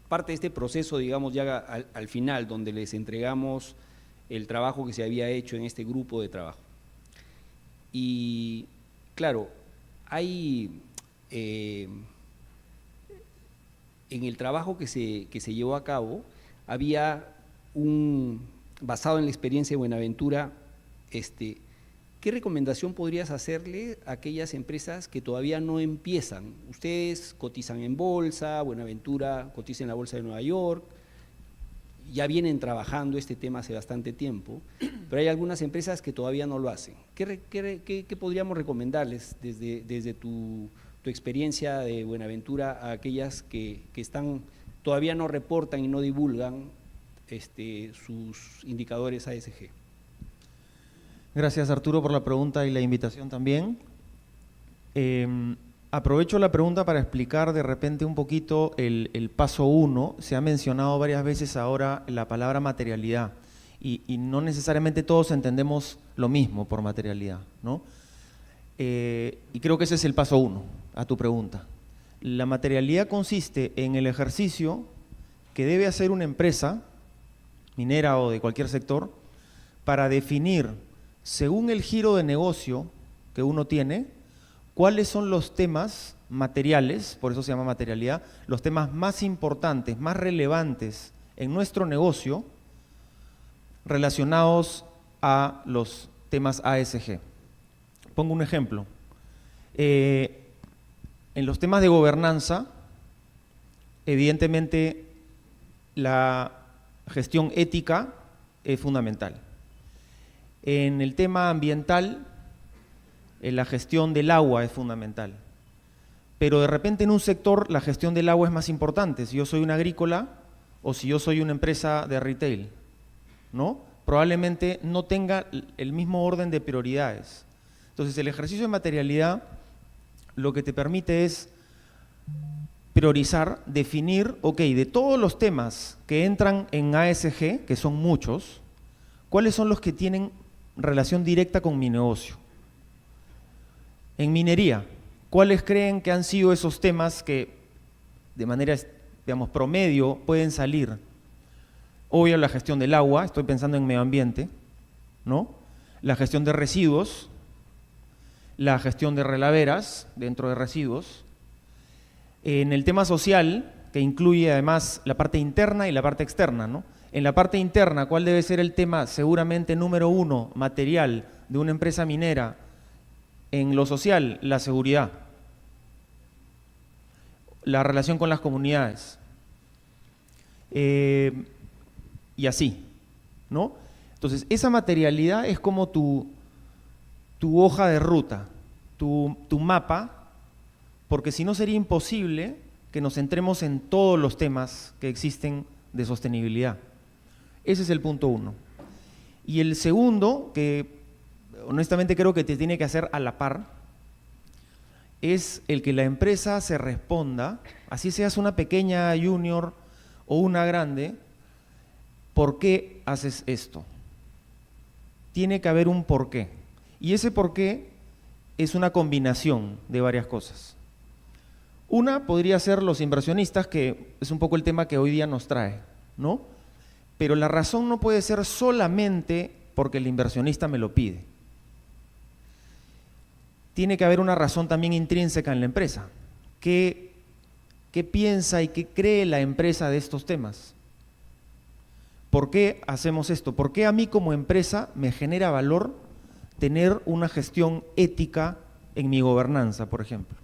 parte de este proceso, digamos, ya al final, donde les entregamos el trabajo que se había hecho en este grupo de trabajo. Y, claro, hay, en el trabajo que se llevó a cabo, había basado en la experiencia de Buenaventura, ¿qué recomendación podrías hacerle a aquellas empresas que todavía no empiezan? Ustedes cotizan en bolsa, Buenaventura cotiza en la bolsa de Nueva York, ya vienen trabajando este tema hace bastante tiempo, pero hay algunas empresas que todavía no lo hacen. ¿Qué podríamos recomendarles desde tu experiencia de Buenaventura a aquellas que todavía no reportan y no divulgan sus indicadores ASG? Gracias, Arturo, por la pregunta y la invitación también. Aprovecho la pregunta para explicar de repente un poquito el paso 1. Se ha mencionado varias veces ahora la palabra materialidad y no necesariamente todos entendemos lo mismo por materialidad, ¿no? Y creo que ese es el paso 1 a tu pregunta. La materialidad consiste en el ejercicio que debe hacer una empresa minera o de cualquier sector para definir, según el giro de negocio que uno tiene, cuáles son los temas materiales, por eso se llama materialidad, los temas más importantes, más relevantes en nuestro negocio relacionados a los temas ASG. Pongo un ejemplo. En los temas de gobernanza, evidentemente la gestión ética es fundamental. En el tema ambiental, la gestión del agua es fundamental, pero de repente en un sector la gestión del agua es más importante, si yo soy una agrícola o si yo soy una empresa de retail, ¿no? Probablemente no tenga el mismo orden de prioridades. Entonces el ejercicio de materialidad lo que te permite es priorizar, definir, ok, de todos los temas que entran en ASG, que son muchos, ¿cuáles son los que tienen relación directa con mi negocio? En minería, ¿cuáles creen que han sido esos temas que de manera, digamos, promedio pueden salir? Obvio, la gestión del agua, estoy pensando en medio ambiente, ¿no? La gestión de residuos, la gestión de relaveras dentro de residuos. En el tema social, que incluye además la parte interna y la parte externa, ¿no? En la parte interna, ¿cuál debe ser el tema seguramente número 1 material de una empresa minera En lo social, la seguridad, la relación con las comunidades, y así, ¿no? Entonces, esa materialidad es como tu hoja de ruta, tu mapa, porque si no sería imposible que nos centremos en todos los temas que existen de sostenibilidad. Ese es el punto 1. Y el segundo, que honestamente creo que te tiene que hacer a la par, es el que la empresa se responda, así seas una pequeña junior o una grande, ¿por qué haces esto? Tiene que haber un porqué. Y ese porqué es una combinación de varias cosas. Una podría ser los inversionistas, que es un poco el tema que hoy día nos trae, ¿no? Pero la razón no puede ser solamente porque el inversionista me lo pide. Tiene que haber una razón también intrínseca en la empresa. ¿Qué piensa y qué cree la empresa de estos temas? ¿Por qué hacemos esto? ¿Por qué a mí como empresa me genera valor tener una gestión ética en mi gobernanza, por ejemplo?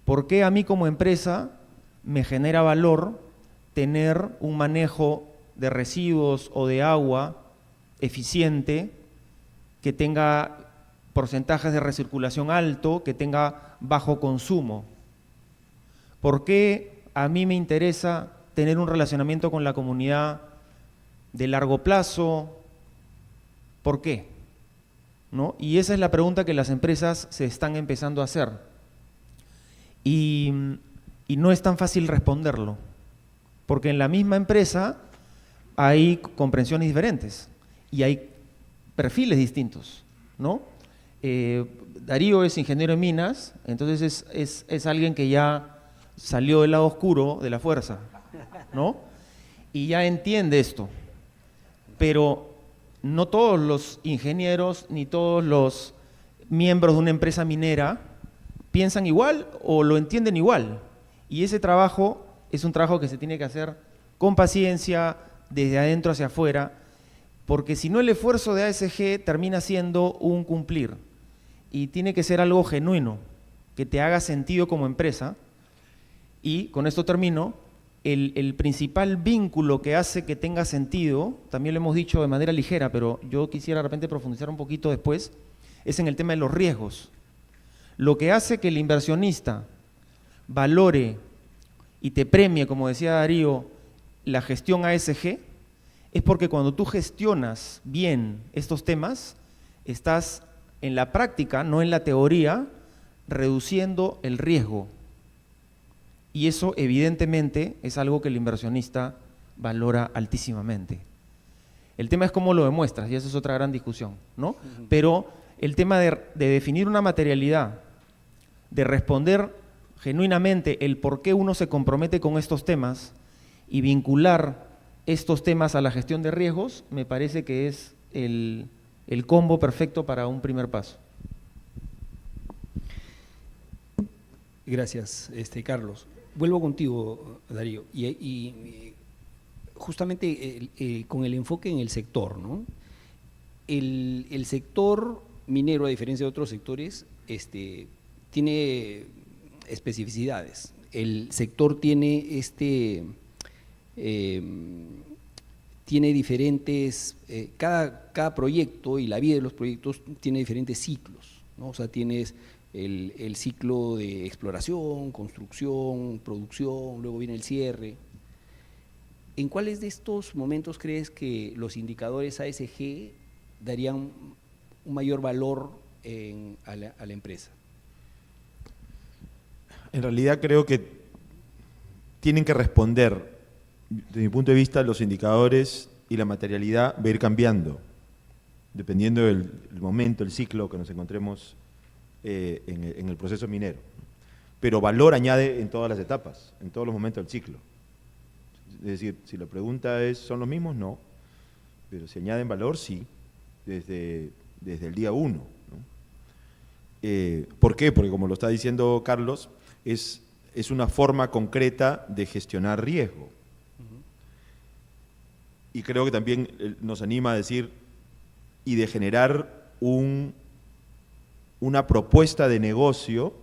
¿Por qué a mí como empresa me genera valor tener un manejo de residuos o de agua eficiente, que tenga porcentajes de recirculación alto, que tenga bajo consumo? ¿Por qué a mí me interesa tener un relacionamiento con la comunidad de largo plazo? ¿Por qué? ¿No? Y esa es la pregunta que las empresas se están empezando a hacer. Y no es tan fácil responderlo, porque en la misma empresa hay comprensiones diferentes y hay perfiles distintos, ¿no? Darío es ingeniero en minas, entonces es alguien que ya salió del lado oscuro de la fuerza, ¿no? Y ya entiende esto, pero no todos los ingenieros ni todos los miembros de una empresa minera piensan igual o lo entienden igual. Y ese trabajo es un trabajo que se tiene que hacer con paciencia, desde adentro hacia afuera, porque si no el esfuerzo de ASG termina siendo un cumplir. Y tiene que ser algo genuino, que te haga sentido como empresa. Y con esto termino, el principal vínculo que hace que tenga sentido, también lo hemos dicho de manera ligera, pero yo quisiera de repente profundizar un poquito después, es en el tema de los riesgos. Lo que hace que el inversionista valore y te premie, como decía Darío, la gestión ASG, es porque cuando tú gestionas bien estos temas, estás en la práctica, no en la teoría, reduciendo el riesgo. Y eso evidentemente es algo que el inversionista valora altísimamente. El tema es cómo lo demuestras, y esa es otra gran discusión, ¿no? Pero el tema de definir una materialidad, de responder genuinamente el por qué uno se compromete con estos temas y vincular estos temas a la gestión de riesgos, me parece que es el combo perfecto para un primer paso. Gracias, Carlos. Vuelvo contigo, Darío, y justamente con el enfoque en el sector, ¿no? El sector minero, a diferencia de otros sectores, tiene especificidades. El sector tiene tiene diferentes, cada proyecto y la vida de los proyectos tiene diferentes ciclos, ¿no? O sea, tienes el ciclo de exploración, construcción, producción, luego viene el cierre. ¿En cuáles de estos momentos crees que los indicadores ASG darían un mayor valor a la empresa? En realidad creo que tienen que responder, desde mi punto de vista, los indicadores y la materialidad va a ir cambiando, dependiendo del momento, el ciclo que nos encontremos en el proceso minero. Pero valor añade en todas las etapas, en todos los momentos del ciclo. Es decir, si la pregunta es, ¿son los mismos? No. Pero si añaden valor, sí, desde el día 1, ¿no? ¿Por qué? Porque como lo está diciendo Carlos, es una forma concreta de gestionar riesgo. Y creo que también nos anima a decir, y de generar una propuesta de negocio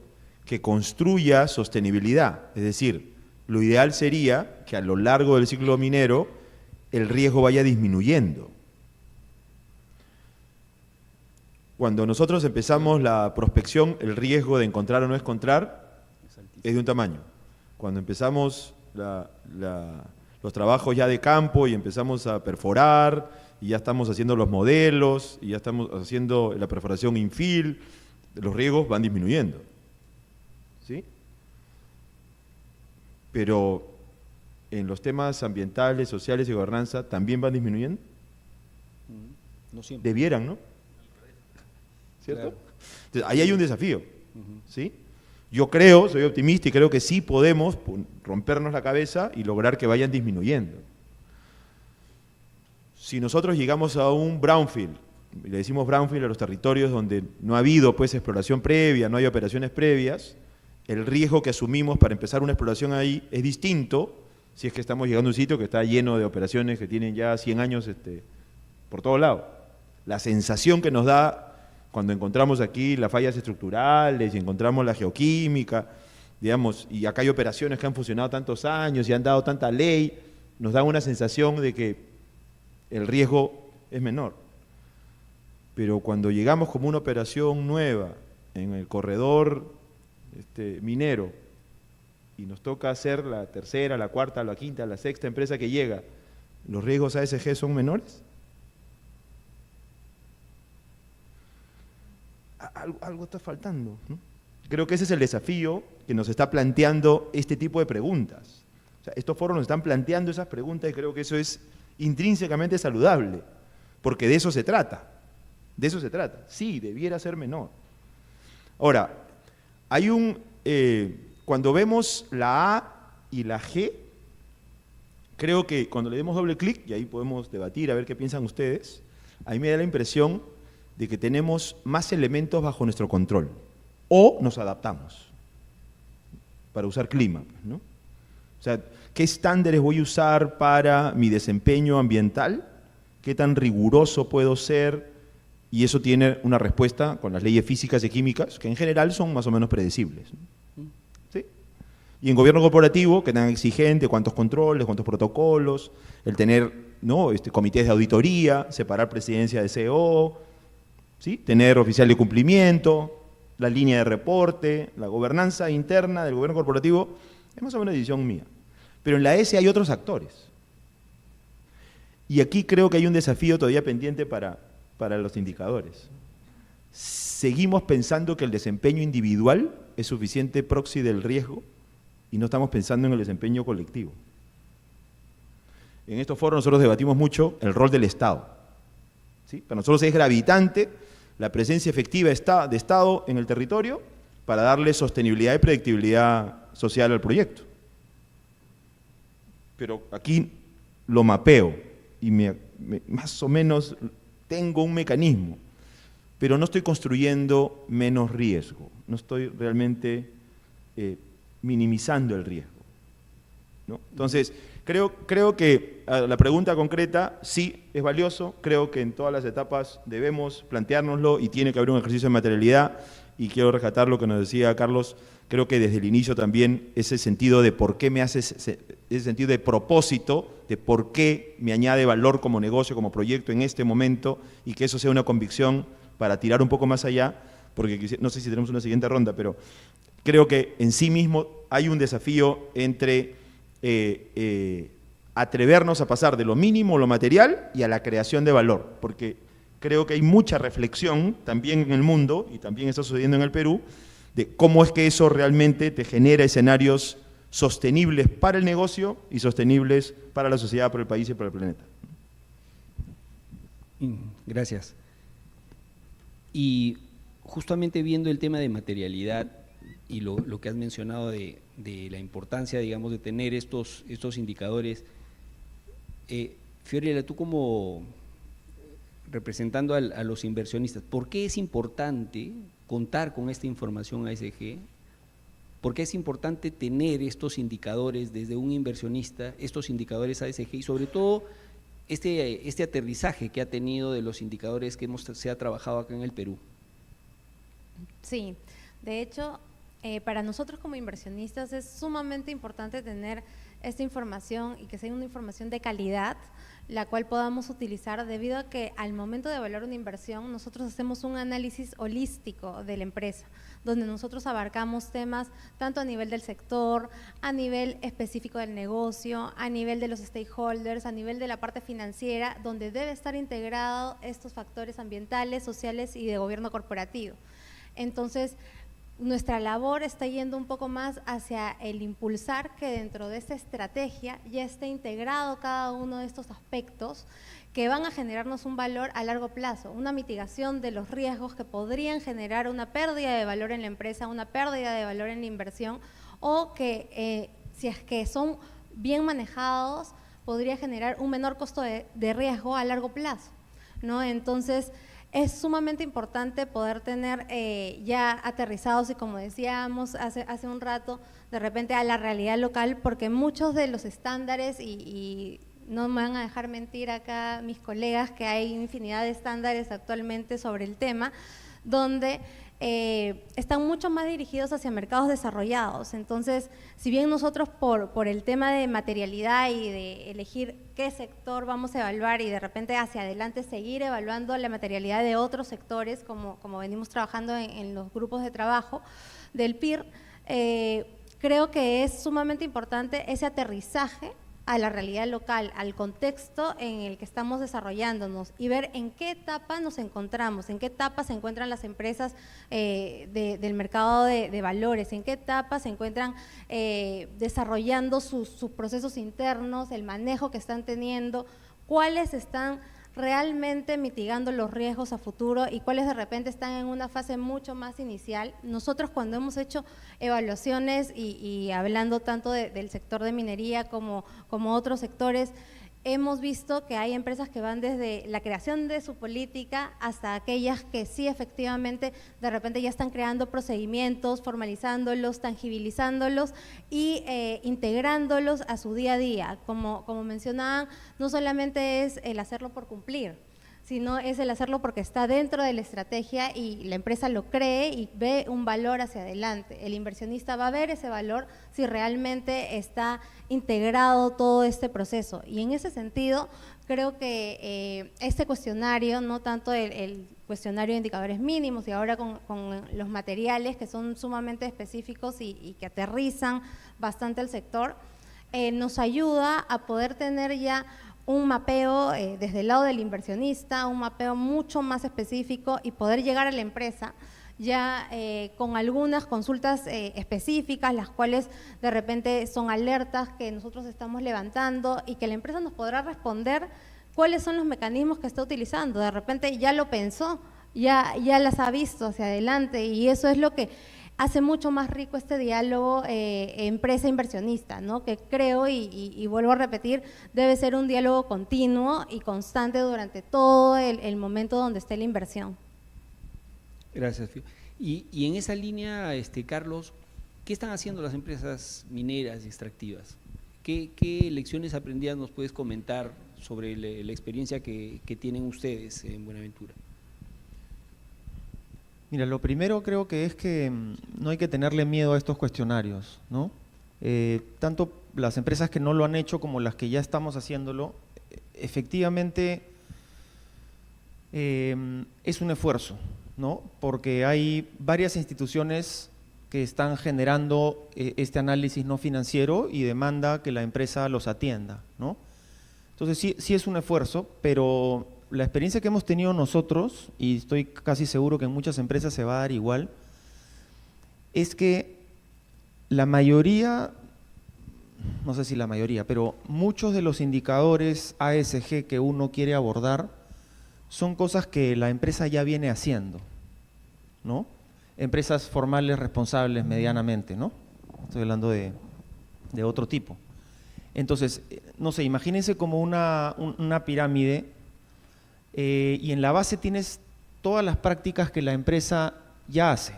que construya sostenibilidad. Es decir, lo ideal sería que a lo largo del ciclo minero el riesgo vaya disminuyendo. Cuando nosotros empezamos la prospección, el riesgo de encontrar o no encontrar es de un tamaño. Cuando empezamos los trabajos ya de campo y empezamos a perforar, y ya estamos haciendo los modelos, y ya estamos haciendo la perforación infill, los riesgos van disminuyendo. ¿Sí? Pero en los temas ambientales, sociales y gobernanza, ¿también van disminuyendo? No siempre. Debieran, ¿no? ¿Cierto? Claro. Entonces, ahí hay un desafío, ¿sí? Yo creo, soy optimista y creo que sí podemos rompernos la cabeza y lograr que vayan disminuyendo. Si nosotros llegamos a un brownfield, le decimos brownfield a los territorios donde no ha habido pues exploración previa, no hay operaciones previas, el riesgo que asumimos para empezar una exploración ahí es distinto si es que estamos llegando a un sitio que está lleno de operaciones que tienen ya 100 años por todos lados. La sensación que nos da cuando encontramos aquí las fallas estructurales y encontramos la geoquímica, digamos, y acá hay operaciones que han funcionado tantos años y han dado tanta ley, nos da una sensación de que el riesgo es menor. Pero cuando llegamos como una operación nueva en el corredor minero y nos toca hacer la tercera, la cuarta, la quinta, la sexta empresa que llega, ¿los riesgos ASG son menores? Algo está faltando, ¿no? Creo que ese es el desafío que nos está planteando este tipo de preguntas. O sea, estos foros nos están planteando esas preguntas y creo que eso es intrínsecamente saludable, porque de eso se trata. De eso se trata. Sí, debiera ser menor. Ahora, hay cuando vemos la A y la G, creo que cuando le demos doble clic, y ahí podemos debatir a ver qué piensan ustedes, a mí me da la impresión de que tenemos más elementos bajo nuestro control, o nos adaptamos, para usar clima, ¿no? O sea, ¿qué estándares voy a usar para mi desempeño ambiental? ¿Qué tan riguroso puedo ser? Y eso tiene una respuesta con las leyes físicas y químicas, que en general son más o menos predecibles, ¿sí? Y en gobierno corporativo, que tan exigente, cuántos controles, cuántos protocolos, el tener, ¿no?, comités de auditoría, separar presidencia de CEO, ¿sí?, tener oficial de cumplimiento, la línea de reporte, la gobernanza interna del gobierno corporativo, es más o menos decisión mía. Pero en la S hay otros actores. Y aquí creo que hay un desafío todavía pendiente para los indicadores. Seguimos pensando que el desempeño individual es suficiente proxy del riesgo y no estamos pensando en el desempeño colectivo. En estos foros nosotros debatimos mucho el rol del Estado, ¿sí? Para nosotros es gravitante la presencia efectiva de Estado en el territorio para darle sostenibilidad y predictibilidad social al proyecto. Pero aquí lo mapeo y más o menos tengo un mecanismo, pero no estoy construyendo menos riesgo, no estoy realmente minimizando el riesgo, ¿no? Entonces, creo que la pregunta concreta sí es valioso, creo que en todas las etapas debemos planteárnoslo y tiene que haber un ejercicio de materialidad, y quiero rescatar lo que nos decía Carlos, creo que desde el inicio también ese sentido de por qué me hace, ese sentido de propósito, de por qué me añade valor como negocio, como proyecto en este momento, y que eso sea una convicción para tirar un poco más allá, porque no sé si tenemos una siguiente ronda, pero creo que en sí mismo hay un desafío entre atrevernos a pasar de lo mínimo, lo material, y a la creación de valor, porque creo que hay mucha reflexión también en el mundo, y también está sucediendo en el Perú, de cómo es que eso realmente te genera escenarios sostenibles para el negocio y sostenibles para la sociedad, para el país y para el planeta. Gracias. Y justamente viendo el tema de materialidad y lo que has mencionado de la importancia, digamos, de tener estos indicadores, Fiorella, tú como representando a los inversionistas, ¿por qué es importante contar con esta información ASG? ¿Por qué es importante tener estos indicadores desde un inversionista, estos indicadores ASG, y sobre todo este aterrizaje que ha tenido de los indicadores que se ha trabajado acá en el Perú? Sí, de hecho, para nosotros como inversionistas es sumamente importante tener esta información y que sea una información de calidad, la cual podamos utilizar debido a que al momento de evaluar una inversión nosotros hacemos un análisis holístico de la empresa, donde nosotros abarcamos temas tanto a nivel del sector, a nivel específico del negocio, a nivel de los stakeholders, a nivel de la parte financiera, donde debe estar integrado estos factores ambientales, sociales y de gobierno corporativo. Entonces, nuestra labor está yendo un poco más hacia el impulsar que dentro de esta estrategia ya esté integrado cada uno de estos aspectos que van a generarnos un valor a largo plazo, una mitigación de los riesgos que podrían generar una pérdida de valor en la empresa, una pérdida de valor en la inversión, o que si es que son bien manejados, podría generar un menor costo de riesgo a largo plazo, ¿no? Entonces, es sumamente importante poder tener ya aterrizados y, como decíamos hace un rato, de repente a la realidad local, porque muchos de los estándares, y no me van a dejar mentir acá mis colegas, que hay infinidad de estándares actualmente sobre el tema, donde están mucho más dirigidos hacia mercados desarrollados. Entonces, si bien nosotros por el tema de materialidad y de elegir qué sector vamos a evaluar y de repente hacia adelante seguir evaluando la materialidad de otros sectores, como venimos trabajando en los grupos de trabajo del PIR, creo que es sumamente importante ese aterrizaje a la realidad local, al contexto en el que estamos desarrollándonos y ver en qué etapa nos encontramos, en qué etapa se encuentran las empresas del mercado de valores, en qué etapa se encuentran desarrollando sus procesos internos, el manejo que están teniendo, cuáles están realmente mitigando los riesgos a futuro y cuáles de repente están en una fase mucho más inicial. Nosotros cuando hemos hecho evaluaciones y hablando tanto del sector de minería como otros sectores, hemos visto que hay empresas que van desde la creación de su política hasta aquellas que sí efectivamente de repente ya están creando procedimientos, formalizándolos, tangibilizándolos y integrándolos a su día a día. Como mencionaban, no solamente es el hacerlo por cumplir, sino es el hacerlo porque está dentro de la estrategia y la empresa lo cree y ve un valor hacia adelante. El inversionista va a ver ese valor si realmente está integrado todo este proceso. Y en ese sentido, creo que este cuestionario, no tanto el cuestionario de indicadores mínimos y ahora con los materiales que son sumamente específicos y que aterrizan bastante al sector, nos ayuda a poder tener ya un mapeo desde el lado del inversionista, un mapeo mucho más específico y poder llegar a la empresa ya con algunas consultas específicas, las cuales de repente son alertas que nosotros estamos levantando y que la empresa nos podrá responder cuáles son los mecanismos que está utilizando. De repente ya lo pensó, ya las ha visto hacia adelante y eso es lo que hace mucho más rico este diálogo empresa-inversionista, ¿no? Que creo, y vuelvo a repetir, debe ser un diálogo continuo y constante durante todo el momento donde esté la inversión. Gracias, Fio. Y en esa línea, Carlos, ¿qué están haciendo las empresas mineras y extractivas? ¿Qué lecciones aprendidas nos puedes comentar sobre la experiencia que tienen ustedes en Buenaventura? Mira, lo primero creo que es que no hay que tenerle miedo a estos cuestionarios, ¿no? Tanto las empresas que no lo han hecho como las que ya estamos haciéndolo, efectivamente es un esfuerzo, ¿no? Porque hay varias instituciones que están generando este análisis no financiero y demanda que la empresa los atienda, ¿no? Entonces sí es un esfuerzo, pero la experiencia que hemos tenido nosotros, y estoy casi seguro que en muchas empresas se va a dar igual, es que la mayoría, no sé si la mayoría, pero muchos de los indicadores ASG que uno quiere abordar son cosas que la empresa ya viene haciendo, ¿no? Empresas formales, responsables, medianamente, ¿no? Estoy hablando de otro tipo. Entonces, no sé, imagínense como una pirámide. Y en la base tienes todas las prácticas que la empresa ya hace.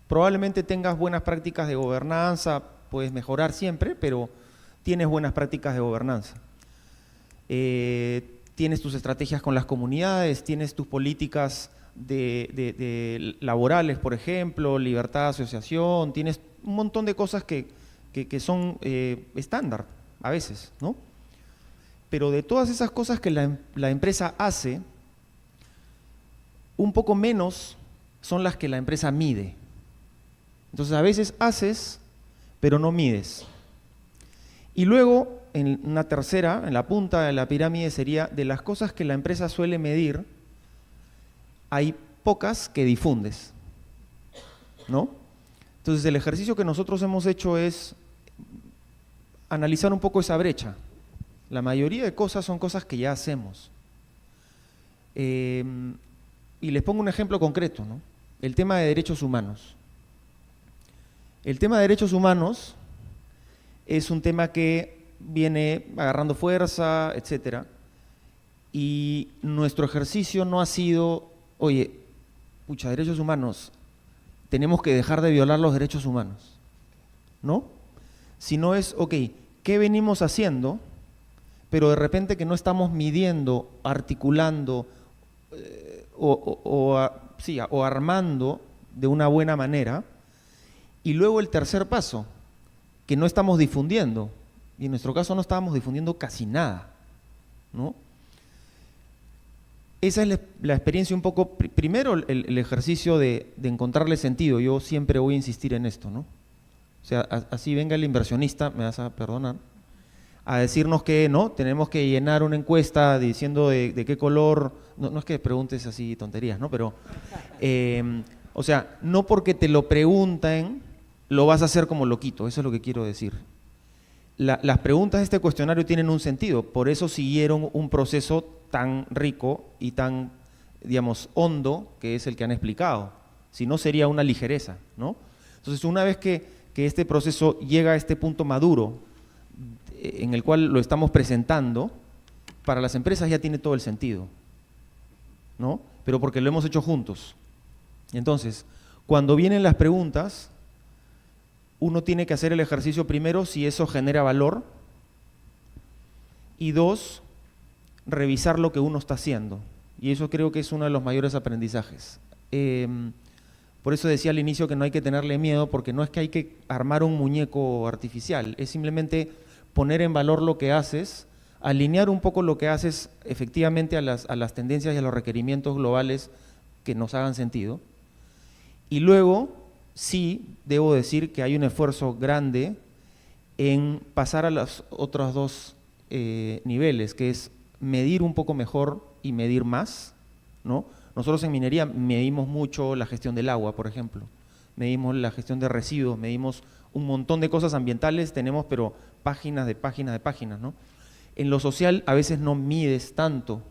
Probablemente tengas buenas prácticas de gobernanza, puedes mejorar siempre, pero tienes buenas prácticas de gobernanza. Tienes tus estrategias con las comunidades, tienes tus políticas de laborales, por ejemplo, libertad de asociación, tienes un montón de cosas que son estándar a veces, ¿no? Pero de todas esas cosas que la empresa hace, un poco menos son las que la empresa mide. Entonces a veces haces, pero no mides. Y luego, en una tercera, en la punta de la pirámide sería de las cosas que la empresa suele medir, hay pocas que difundes, ¿no? Entonces el ejercicio que nosotros hemos hecho es analizar un poco esa brecha. La mayoría de cosas son cosas que ya hacemos. Y les pongo un ejemplo concreto, ¿no? El tema de derechos humanos. El tema de derechos humanos es un tema que viene agarrando fuerza, etcétera, y nuestro ejercicio no ha sido, oye, pucha, derechos humanos, tenemos que dejar de violar los derechos humanos, ¿no? Sino es, ok, ¿qué venimos haciendo? Pero de repente que no estamos midiendo, articulando o armando de una buena manera. Y luego el tercer paso, que no estamos difundiendo, y en nuestro caso no estábamos difundiendo casi nada, ¿no? Esa es la experiencia un poco, primero el ejercicio de encontrarle sentido. Yo siempre voy a insistir en esto, ¿no? O sea, así venga el inversionista, me vas a perdonar, a decirnos que no, tenemos que llenar una encuesta diciendo de qué color, no es que preguntes así tonterías, ¿no? Pero, o sea, no porque te lo pregunten, lo vas a hacer como loquito, eso es lo que quiero decir. Las preguntas de este cuestionario tienen un sentido, por eso siguieron un proceso tan rico y tan, digamos, hondo, que es el que han explicado. Si no, sería una ligereza, ¿no? Entonces, una vez que este proceso llega a este punto maduro, en el cual lo estamos presentando, para las empresas ya tiene todo el sentido, ¿no? Pero porque lo hemos hecho juntos. Entonces, cuando vienen las preguntas, uno tiene que hacer el ejercicio primero si eso genera valor, y dos, revisar lo que uno está haciendo. Y eso creo que es uno de los mayores aprendizajes. Por eso decía al inicio que no hay que tenerle miedo, porque no es que hay que armar un muñeco artificial, es simplemente poner en valor lo que haces, alinear un poco lo que haces efectivamente a las tendencias y a los requerimientos globales que nos hagan sentido. Y luego, sí, debo decir que hay un esfuerzo grande en pasar a los otros dos niveles, que es medir un poco mejor y medir más, ¿no? Nosotros en minería medimos mucho la gestión del agua, por ejemplo, medimos la gestión de residuos, medimos un montón de cosas ambientales, tenemos pero páginas de páginas de páginas, ¿no? En lo social a veces no mides tanto,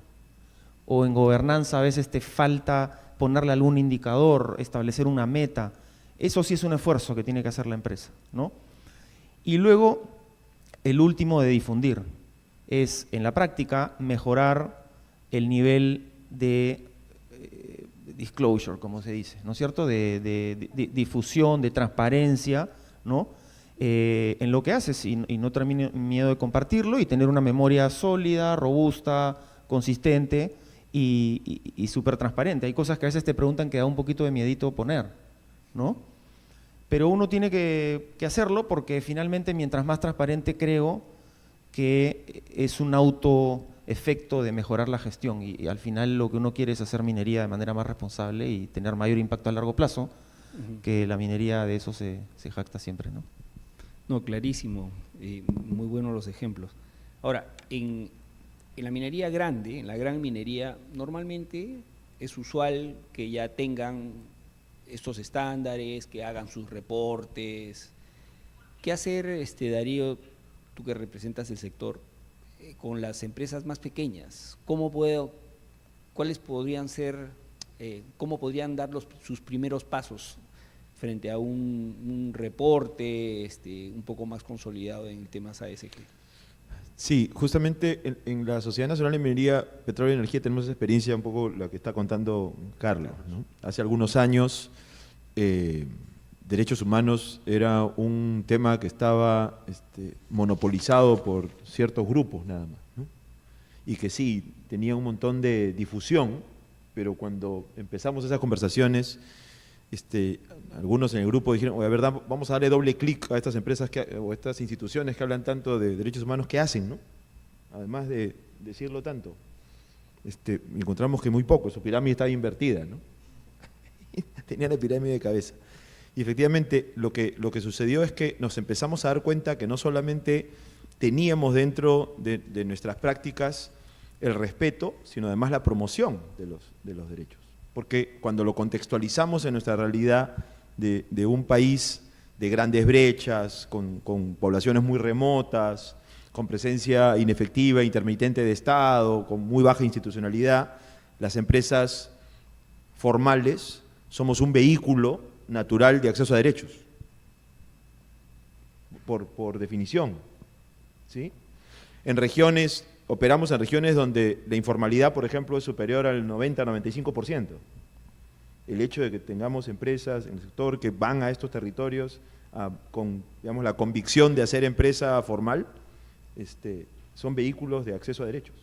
o en gobernanza a veces te falta ponerle algún indicador, establecer una meta. Eso sí es un esfuerzo que tiene que hacer la empresa, ¿no? Y luego, el último de difundir, es en la práctica mejorar el nivel de disclosure, como se dice, ¿no es cierto?, de difusión, de transparencia, ¿no?, en lo que haces y no tener miedo de compartirlo y tener una memoria sólida, robusta, consistente y súper transparente. Hay cosas que a veces te preguntan que da un poquito de miedito poner, ¿no? Pero uno tiene que hacerlo porque finalmente mientras más transparente creo que es un autoefecto de mejorar la gestión y al final lo que uno quiere es hacer minería de manera más responsable y tener mayor impacto a largo plazo, que la minería de eso se jacta siempre, ¿no? No, clarísimo, muy buenos los ejemplos. Ahora, en la minería grande, en la gran minería, normalmente es usual que ya tengan estos estándares, que hagan sus reportes. ¿Qué hacer, Darío, tú que representas el sector, con las empresas más pequeñas? ¿Cuáles podrían ser, cómo podrían dar sus primeros pasos frente a un reporte un poco más consolidado en temas ASG? Sí, justamente en la Sociedad Nacional de Minería, Petróleo y Energía tenemos esa experiencia un poco la que está contando Carlos, ¿no? Hace algunos años derechos humanos era un tema que estaba monopolizado por ciertos grupos nada más, ¿no? Y que sí, tenía un montón de difusión, pero cuando empezamos esas conversaciones, algunos en el grupo dijeron, oye, a ver, vamos a darle doble clic a estas empresas o a estas instituciones que hablan tanto de derechos humanos, ¿qué hacen, no? Además de decirlo tanto. Encontramos que muy poco, su pirámide estaba invertida, ¿no? Tenía la pirámide de cabeza. Y efectivamente lo que sucedió es que nos empezamos a dar cuenta que no solamente teníamos dentro de nuestras prácticas el respeto, sino además la promoción de los derechos. Porque cuando lo contextualizamos en nuestra realidad de un país de grandes brechas, con poblaciones muy remotas, con presencia inefectiva, intermitente de Estado, con muy baja institucionalidad, las empresas formales somos un vehículo natural de acceso a derechos, por definición, ¿sí? Operamos en regiones donde la informalidad, por ejemplo, es superior al 90-95%. El hecho de que tengamos empresas en el sector que van a estos territorios con, digamos, la convicción de hacer empresa formal, son vehículos de acceso a derechos.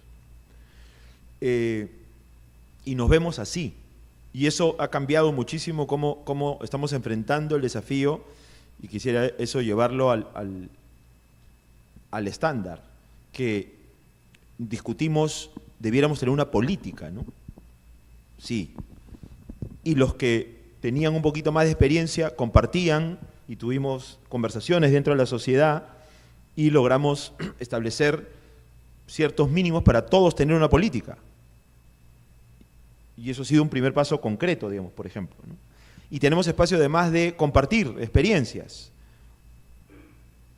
Y nos vemos así. Y eso ha cambiado muchísimo cómo estamos enfrentando el desafío, y quisiera eso llevarlo al estándar, que discutimos, debiéramos tener una política, ¿no? Sí. Y los que tenían un poquito más de experiencia compartían y tuvimos conversaciones dentro de la sociedad y logramos establecer ciertos mínimos para todos tener una política. Y eso ha sido un primer paso concreto, digamos, por ejemplo, ¿no? Y tenemos espacio además de compartir experiencias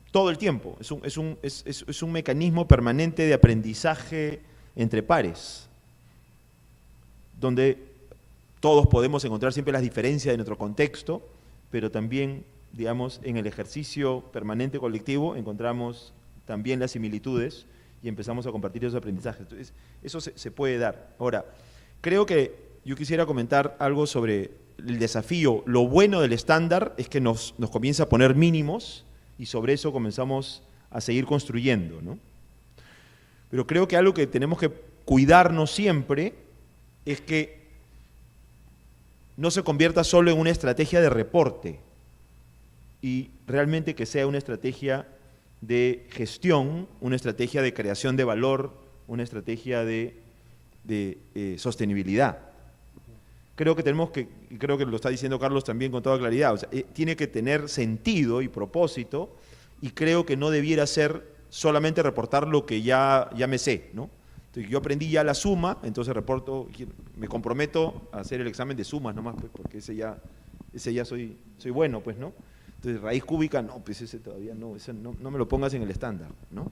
todo el tiempo. Es un mecanismo permanente de aprendizaje entre pares, donde todos podemos encontrar siempre las diferencias de nuestro contexto, pero también, digamos, en el ejercicio permanente colectivo encontramos también las similitudes y empezamos a compartir esos aprendizajes. Entonces, eso se puede dar. Ahora, creo que yo quisiera comentar algo sobre el desafío. Lo bueno del estándar es que nos comienza a poner mínimos y sobre eso comenzamos a seguir construyendo, ¿no? Pero creo que algo que tenemos que cuidarnos siempre es que no se convierta solo en una estrategia de reporte y realmente que sea una estrategia de gestión, una estrategia de creación de valor, una estrategia de sostenibilidad. Creo que y creo que lo está diciendo Carlos también con toda claridad, o sea, tiene que tener sentido y propósito, y creo que no debiera ser solamente reportar lo que ya me sé, ¿no? Entonces, yo aprendí ya la suma, entonces reporto, me comprometo a hacer el examen de sumas nomás, pues, porque ese ya soy bueno, pues, ¿no? Entonces, raíz cúbica, no, pues ese todavía no, ese no me lo pongas en el estándar, ¿no?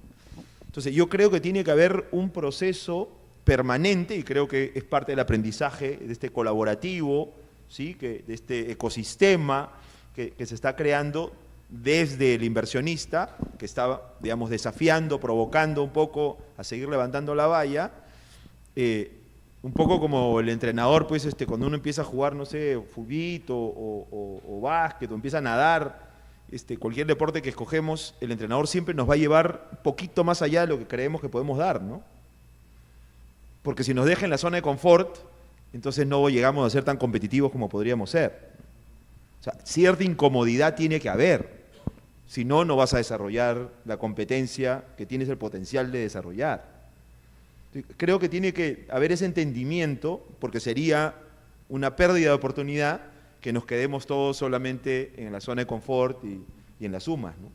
Entonces, yo creo que tiene que haber un proceso permanente, y creo que es parte del aprendizaje de este colaborativo, ¿sí? De este ecosistema que se está creando desde el inversionista, que está, digamos, desafiando, provocando un poco a seguir levantando la valla, un poco como el entrenador, pues, cuando uno empieza a jugar, no sé, fulbito o básquet, o empieza a nadar, cualquier deporte que escogemos, el entrenador siempre nos va a llevar un poquito más allá de lo que creemos que podemos dar, ¿no? Porque si nos deja en la zona de confort, entonces no llegamos a ser tan competitivos como podríamos ser. O sea, cierta incomodidad tiene que haber, si no, no vas a desarrollar la competencia que tienes el potencial de desarrollar. Creo que tiene que haber ese entendimiento, porque sería una pérdida de oportunidad que nos quedemos todos solamente en la zona de confort y en las sumas, ¿no?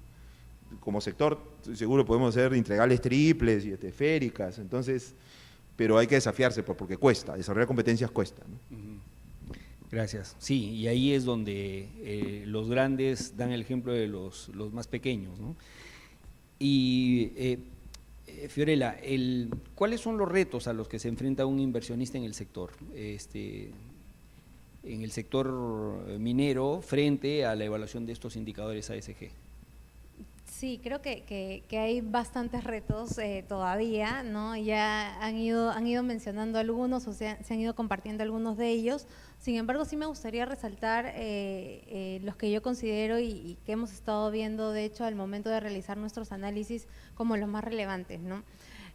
Como sector, seguro podemos hacer integrales triples y esféricas, entonces, pero hay que desafiarse porque cuesta, desarrollar competencias cuesta, ¿no? Gracias. Sí, y ahí es donde los grandes dan el ejemplo de los más pequeños, ¿no? Y Fiorella, ¿cuáles son los retos a los que se enfrenta un inversionista en el sector? En el sector minero frente a la evaluación de estos indicadores ASG. Sí, creo que hay bastantes retos todavía, ¿no? Ya han ido mencionando algunos, o sea, se han ido compartiendo algunos de ellos. Sin embargo, sí me gustaría resaltar los que yo considero y que hemos estado viendo, de hecho, al momento de realizar nuestros análisis como los más relevantes, ¿no?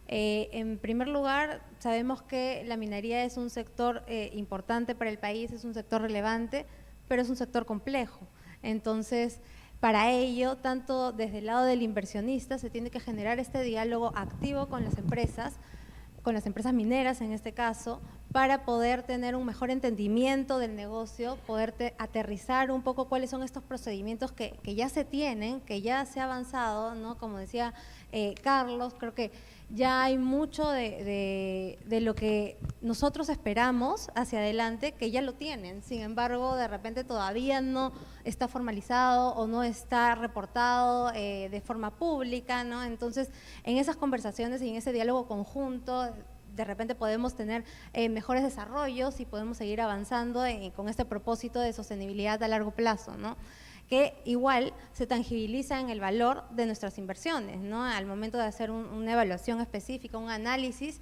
En primer lugar, sabemos que la minería es un sector importante para el país, es un sector relevante, pero es un sector complejo. Entonces, para ello, tanto desde el lado del inversionista, se tiene que generar este diálogo activo con las empresas mineras en este caso, para poder tener un mejor entendimiento del negocio, poder aterrizar un poco cuáles son estos procedimientos que ya se tienen, que ya se ha avanzado, ¿no? Como decía Carlos, creo que ya hay mucho de lo que nosotros esperamos hacia adelante, que ya lo tienen. Sin embargo, de repente todavía no está formalizado o no está reportado de forma pública, ¿no? Entonces, en esas conversaciones y en ese diálogo conjunto, de repente podemos tener mejores desarrollos y podemos seguir avanzando con este propósito de sostenibilidad a largo plazo, ¿no? Que igual se tangibiliza en el valor de nuestras inversiones, ¿no? Al momento de hacer una evaluación específica, un análisis,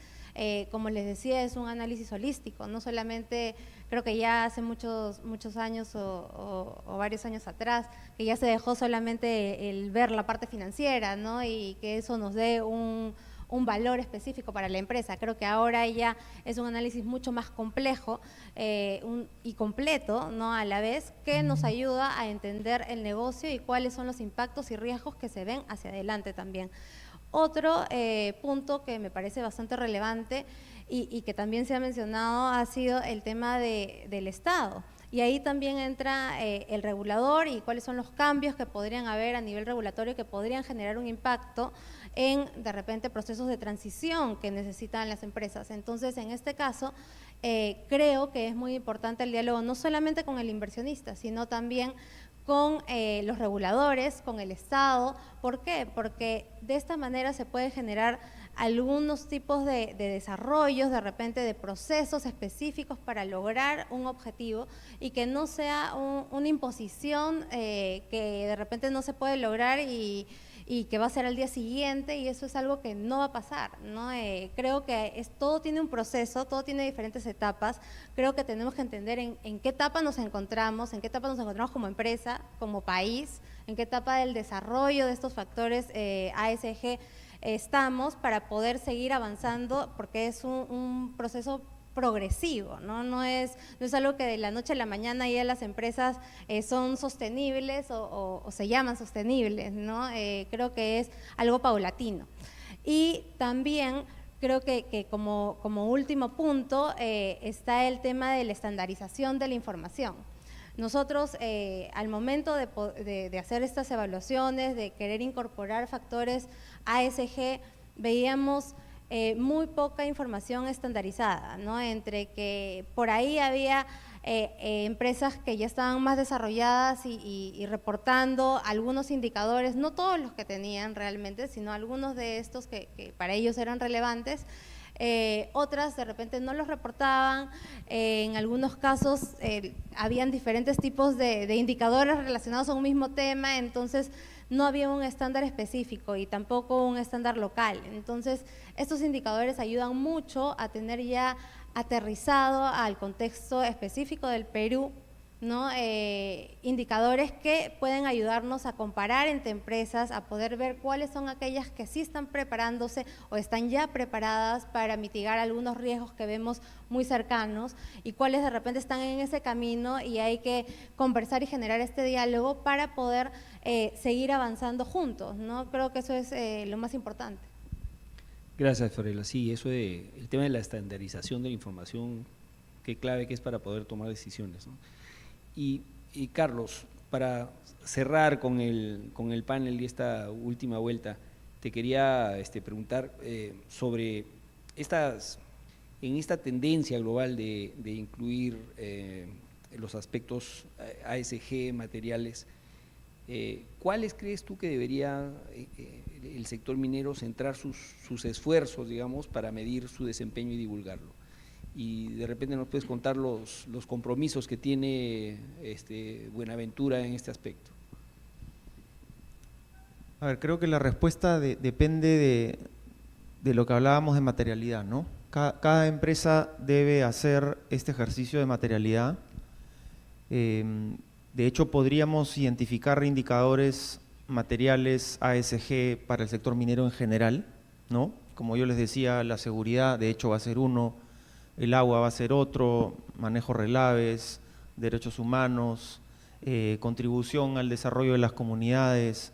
como les decía, es un análisis holístico, no solamente, creo que ya hace muchos años o varios años atrás, que ya se dejó solamente el ver la parte financiera, ¿no? Y que eso nos dé un valor específico para la empresa. Creo que ahora ya es un análisis mucho más complejo y completo, ¿no? A la vez, que nos ayuda a entender el negocio y cuáles son los impactos y riesgos que se ven hacia adelante también. Otro punto que me parece bastante relevante y que también se ha mencionado ha sido el tema del Estado. Y ahí también entra el regulador y cuáles son los cambios que podrían haber a nivel regulatorio que podrían generar un impacto en, de repente, procesos de transición que necesitan las empresas. Entonces, en este caso, creo que es muy importante el diálogo no solamente con el inversionista, sino también con los reguladores, con el Estado. ¿Por qué? Porque de esta manera se puede generar algunos tipos de desarrollos, de repente de procesos específicos para lograr un objetivo y que no sea una imposición que de repente no se puede lograr y que va a ser al día siguiente, y eso es algo que no va a pasar, ¿no? Creo que todo tiene un proceso, todo tiene diferentes etapas. Creo que tenemos que entender en qué etapa nos encontramos, como empresa, como país, en qué etapa del desarrollo de estos factores ASG estamos para poder seguir avanzando, porque es un proceso progresivo, ¿no? No es algo que de la noche a la mañana ya las empresas son sostenibles o se llaman sostenibles, ¿no? Creo que es algo paulatino. Y también creo que como último punto está el tema de la estandarización de la información. Nosotros, al momento de hacer estas evaluaciones, de querer incorporar factores ASG, veíamos muy poca información estandarizada, ¿no? Entre que por ahí había empresas que ya estaban más desarrolladas y reportando algunos indicadores, no todos los que tenían realmente, sino algunos de estos que para ellos eran relevantes. Otras de repente no los reportaban, en algunos casos habían diferentes tipos de indicadores relacionados a un mismo tema, entonces no había un estándar específico y tampoco un estándar local. Entonces, estos indicadores ayudan mucho a tener ya aterrizado al contexto específico del Perú, ¿no? Indicadores que pueden ayudarnos a comparar entre empresas, a poder ver cuáles son aquellas que sí están preparándose o están ya preparadas para mitigar algunos riesgos que vemos muy cercanos y cuáles de repente están en ese camino, y hay que conversar y generar este diálogo para poder seguir avanzando juntos, ¿no? Creo que eso es lo más importante. Gracias, Fiorella. Sí, eso el tema de la estandarización de la información, qué clave que es para poder tomar decisiones, ¿no? Y Carlos, para cerrar con el panel y esta última vuelta, te quería preguntar sobre en esta tendencia global de incluir los aspectos ASG materiales, ¿cuáles crees tú que debería el sector minero centrar sus esfuerzos, digamos, para medir su desempeño y divulgarlo? Y de repente nos puedes contar los compromisos que tiene Buenaventura en este aspecto. A ver, creo que la respuesta depende de lo que hablábamos de materialidad, ¿no? Cada empresa debe hacer este ejercicio de materialidad. De hecho, podríamos identificar indicadores materiales ASG para el sector minero en general, ¿no? Como yo les decía, la seguridad de hecho va a ser uno, el agua va a ser otro, manejo relaves, derechos humanos, contribución al desarrollo de las comunidades,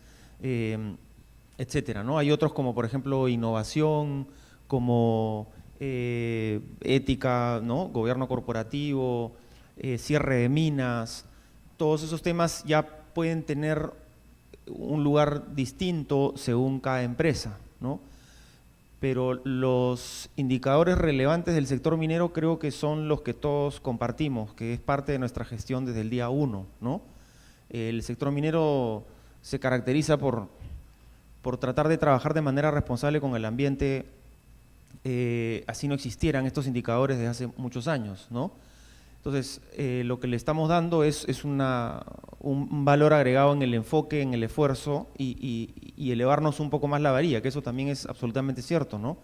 etcétera, ¿no? Hay otros como por ejemplo innovación, como ética, ¿no? Gobierno corporativo, cierre de minas. Todos esos temas ya pueden tener un lugar distinto según cada empresa, ¿no? Pero los indicadores relevantes del sector minero creo que son los que todos compartimos, que es parte de nuestra gestión desde el día 1, ¿no? El sector minero se caracteriza por tratar de trabajar de manera responsable con el ambiente, así no existieran estos indicadores desde hace muchos años, ¿no? Entonces, lo que le estamos dando es un valor agregado en el enfoque, en el esfuerzo y elevarnos un poco más la varilla, que eso también es absolutamente cierto, ¿no?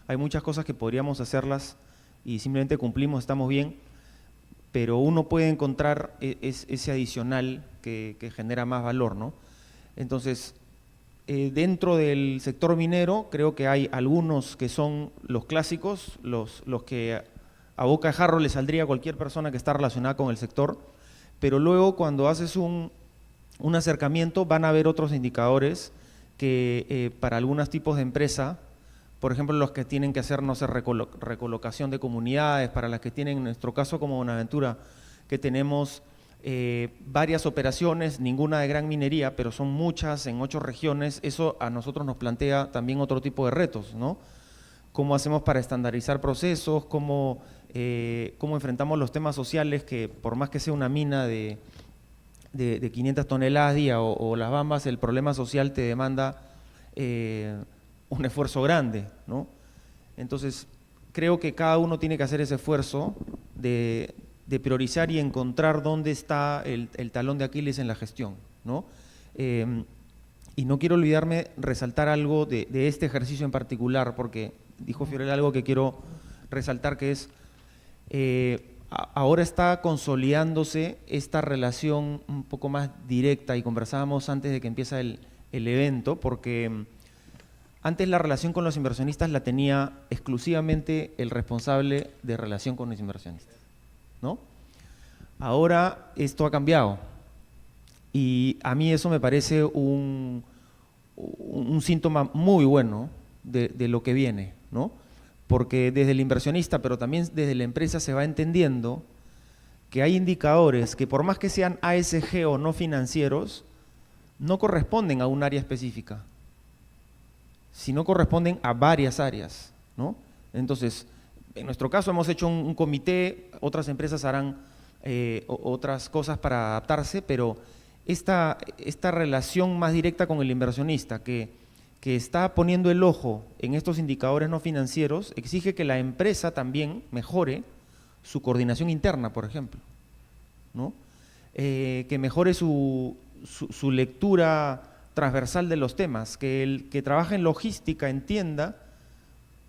Hay muchas cosas que podríamos hacerlas y simplemente cumplimos, estamos bien, pero uno puede encontrar ese adicional que genera más valor, ¿no? Entonces, dentro del sector minero creo que hay algunos que son los clásicos, los que a boca de jarro le saldría a cualquier persona que está relacionada con el sector, pero luego cuando haces un acercamiento van a haber otros indicadores que para algunos tipos de empresa, por ejemplo los que tienen que hacer, no sé, recolocación de comunidades, para las que tienen, en nuestro caso como Buenaventura, que tenemos varias operaciones, ninguna de gran minería, pero son muchas en 8 regiones, eso a nosotros nos plantea también otro tipo de retos, ¿no? ¿Cómo hacemos para estandarizar procesos? ¿Cómo enfrentamos los temas sociales que por más que sea una mina de 500 toneladas día o Las Bambas, el problema social te demanda un esfuerzo grande, ¿no? Entonces, creo que cada uno tiene que hacer ese esfuerzo de priorizar y encontrar dónde está el talón de Aquiles en la gestión, ¿no? Y no quiero olvidarme resaltar algo de este ejercicio en particular, porque dijo Fiorella algo que quiero resaltar, que es ahora está consolidándose esta relación un poco más directa, y conversábamos antes de que empiece el evento, porque antes la relación con los inversionistas la tenía exclusivamente el responsable de relación con los inversionistas, ¿no? Ahora esto ha cambiado y a mí eso me parece un síntoma muy bueno de lo que viene, ¿no? Porque desde el inversionista, pero también desde la empresa se va entendiendo que hay indicadores que por más que sean ASG o no financieros, no corresponden a un área específica, sino corresponden a varias áreas, ¿no? Entonces, en nuestro caso hemos hecho un comité, otras empresas harán otras cosas para adaptarse, pero esta relación más directa con el inversionista que está poniendo el ojo en estos indicadores no financieros, exige que la empresa también mejore su coordinación interna, por ejemplo, ¿no? Que mejore su lectura transversal de los temas, que el que trabaja en logística entienda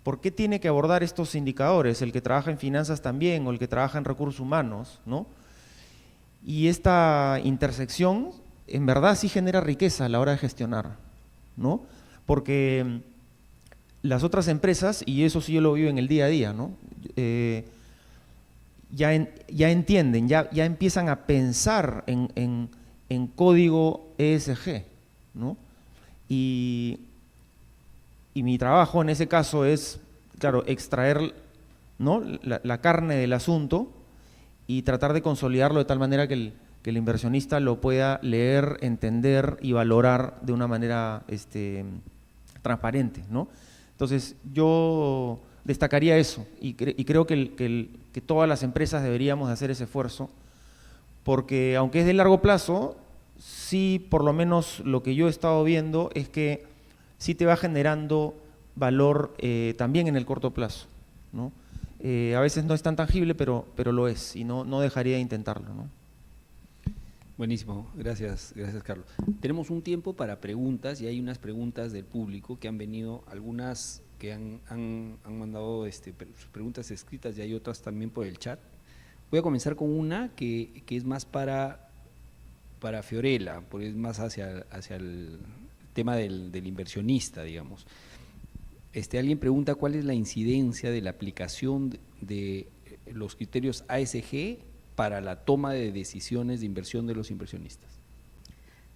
por qué tiene que abordar estos indicadores, el que trabaja en finanzas también, o el que trabaja en recursos humanos, ¿no? Y esta intersección en verdad sí genera riqueza a la hora de gestionar, ¿no? Porque las otras empresas, y eso sí yo lo vivo en el día a día, ¿no? Ya entienden, ya empiezan a pensar en código ESG, ¿no? Y mi trabajo en ese caso es, claro, extraer, ¿no?, la carne del asunto y tratar de consolidarlo de tal manera que el inversionista lo pueda leer, entender y valorar de una manera transparente, ¿no? Entonces, yo destacaría eso y creo que todas las empresas deberíamos hacer ese esfuerzo, porque aunque es de largo plazo, sí, por lo menos lo que yo he estado viendo es que sí te va generando valor también en el corto plazo, ¿no? A veces no es tan tangible, pero lo es, y no dejaría de intentarlo, ¿no? Buenísimo, gracias Carlos. Tenemos un tiempo para preguntas y hay unas preguntas del público que han venido, algunas que han mandado sus preguntas escritas y hay otras también por el chat. Voy a comenzar con una que es más para Fiorella, porque es más hacia el tema del inversionista, digamos. Alguien pregunta cuál es la incidencia de la aplicación de los criterios ASG para la toma de decisiones de inversión de los inversionistas.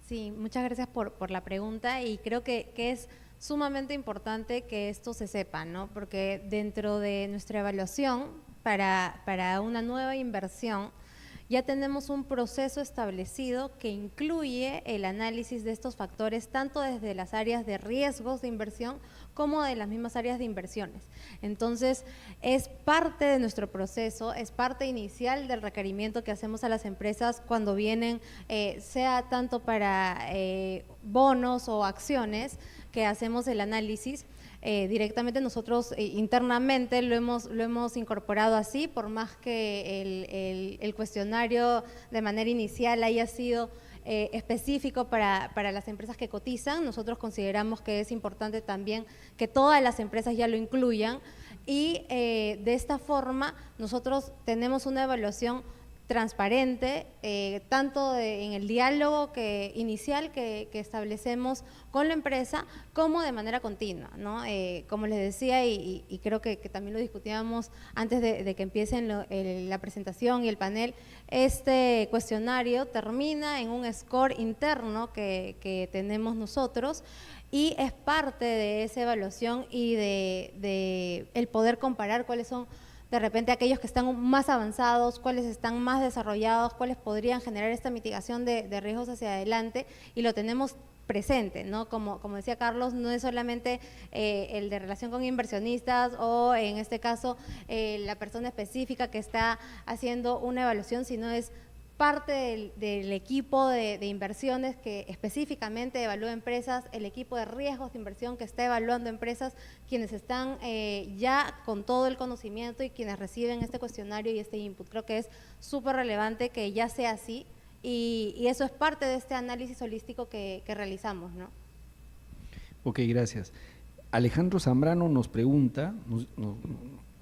Sí, muchas gracias por la pregunta y creo que es sumamente importante que esto se sepa, ¿no? Porque dentro de nuestra evaluación para una nueva inversión ya tenemos un proceso establecido que incluye el análisis de estos factores tanto desde las áreas de riesgos de inversión como de las mismas áreas de inversiones. Entonces, es parte de nuestro proceso, es parte inicial del requerimiento que hacemos a las empresas cuando vienen, sea tanto para bonos o acciones, que hacemos el análisis. Directamente nosotros internamente lo hemos incorporado así, por más que el cuestionario de manera inicial haya sido específico para las empresas que cotizan, nosotros consideramos que es importante también que todas las empresas ya lo incluyan y de esta forma nosotros tenemos una evaluación transparente, tanto en el diálogo inicial que establecemos con la empresa, como de manera continua, ¿no? Como les decía, y creo que también lo discutíamos antes de que empiecen la presentación y el panel, este cuestionario termina en un score interno que tenemos nosotros, y es parte de esa evaluación y de el poder comparar cuáles son de repente aquellos que están más avanzados, cuáles están más desarrollados, cuáles podrían generar esta mitigación de riesgos hacia adelante, y lo tenemos presente, ¿no? Como decía Carlos, no es solamente el de relación con inversionistas o en este caso la persona específica que está haciendo una evaluación, sino es parte del equipo de inversiones que específicamente evalúa empresas, el equipo de riesgos de inversión que está evaluando empresas, quienes están ya con todo el conocimiento y quienes reciben este cuestionario y este input. Creo que es súper relevante que ya sea así y eso es parte de este análisis holístico que realizamos, ¿no? Ok, gracias. Alejandro Zambrano nos pregunta,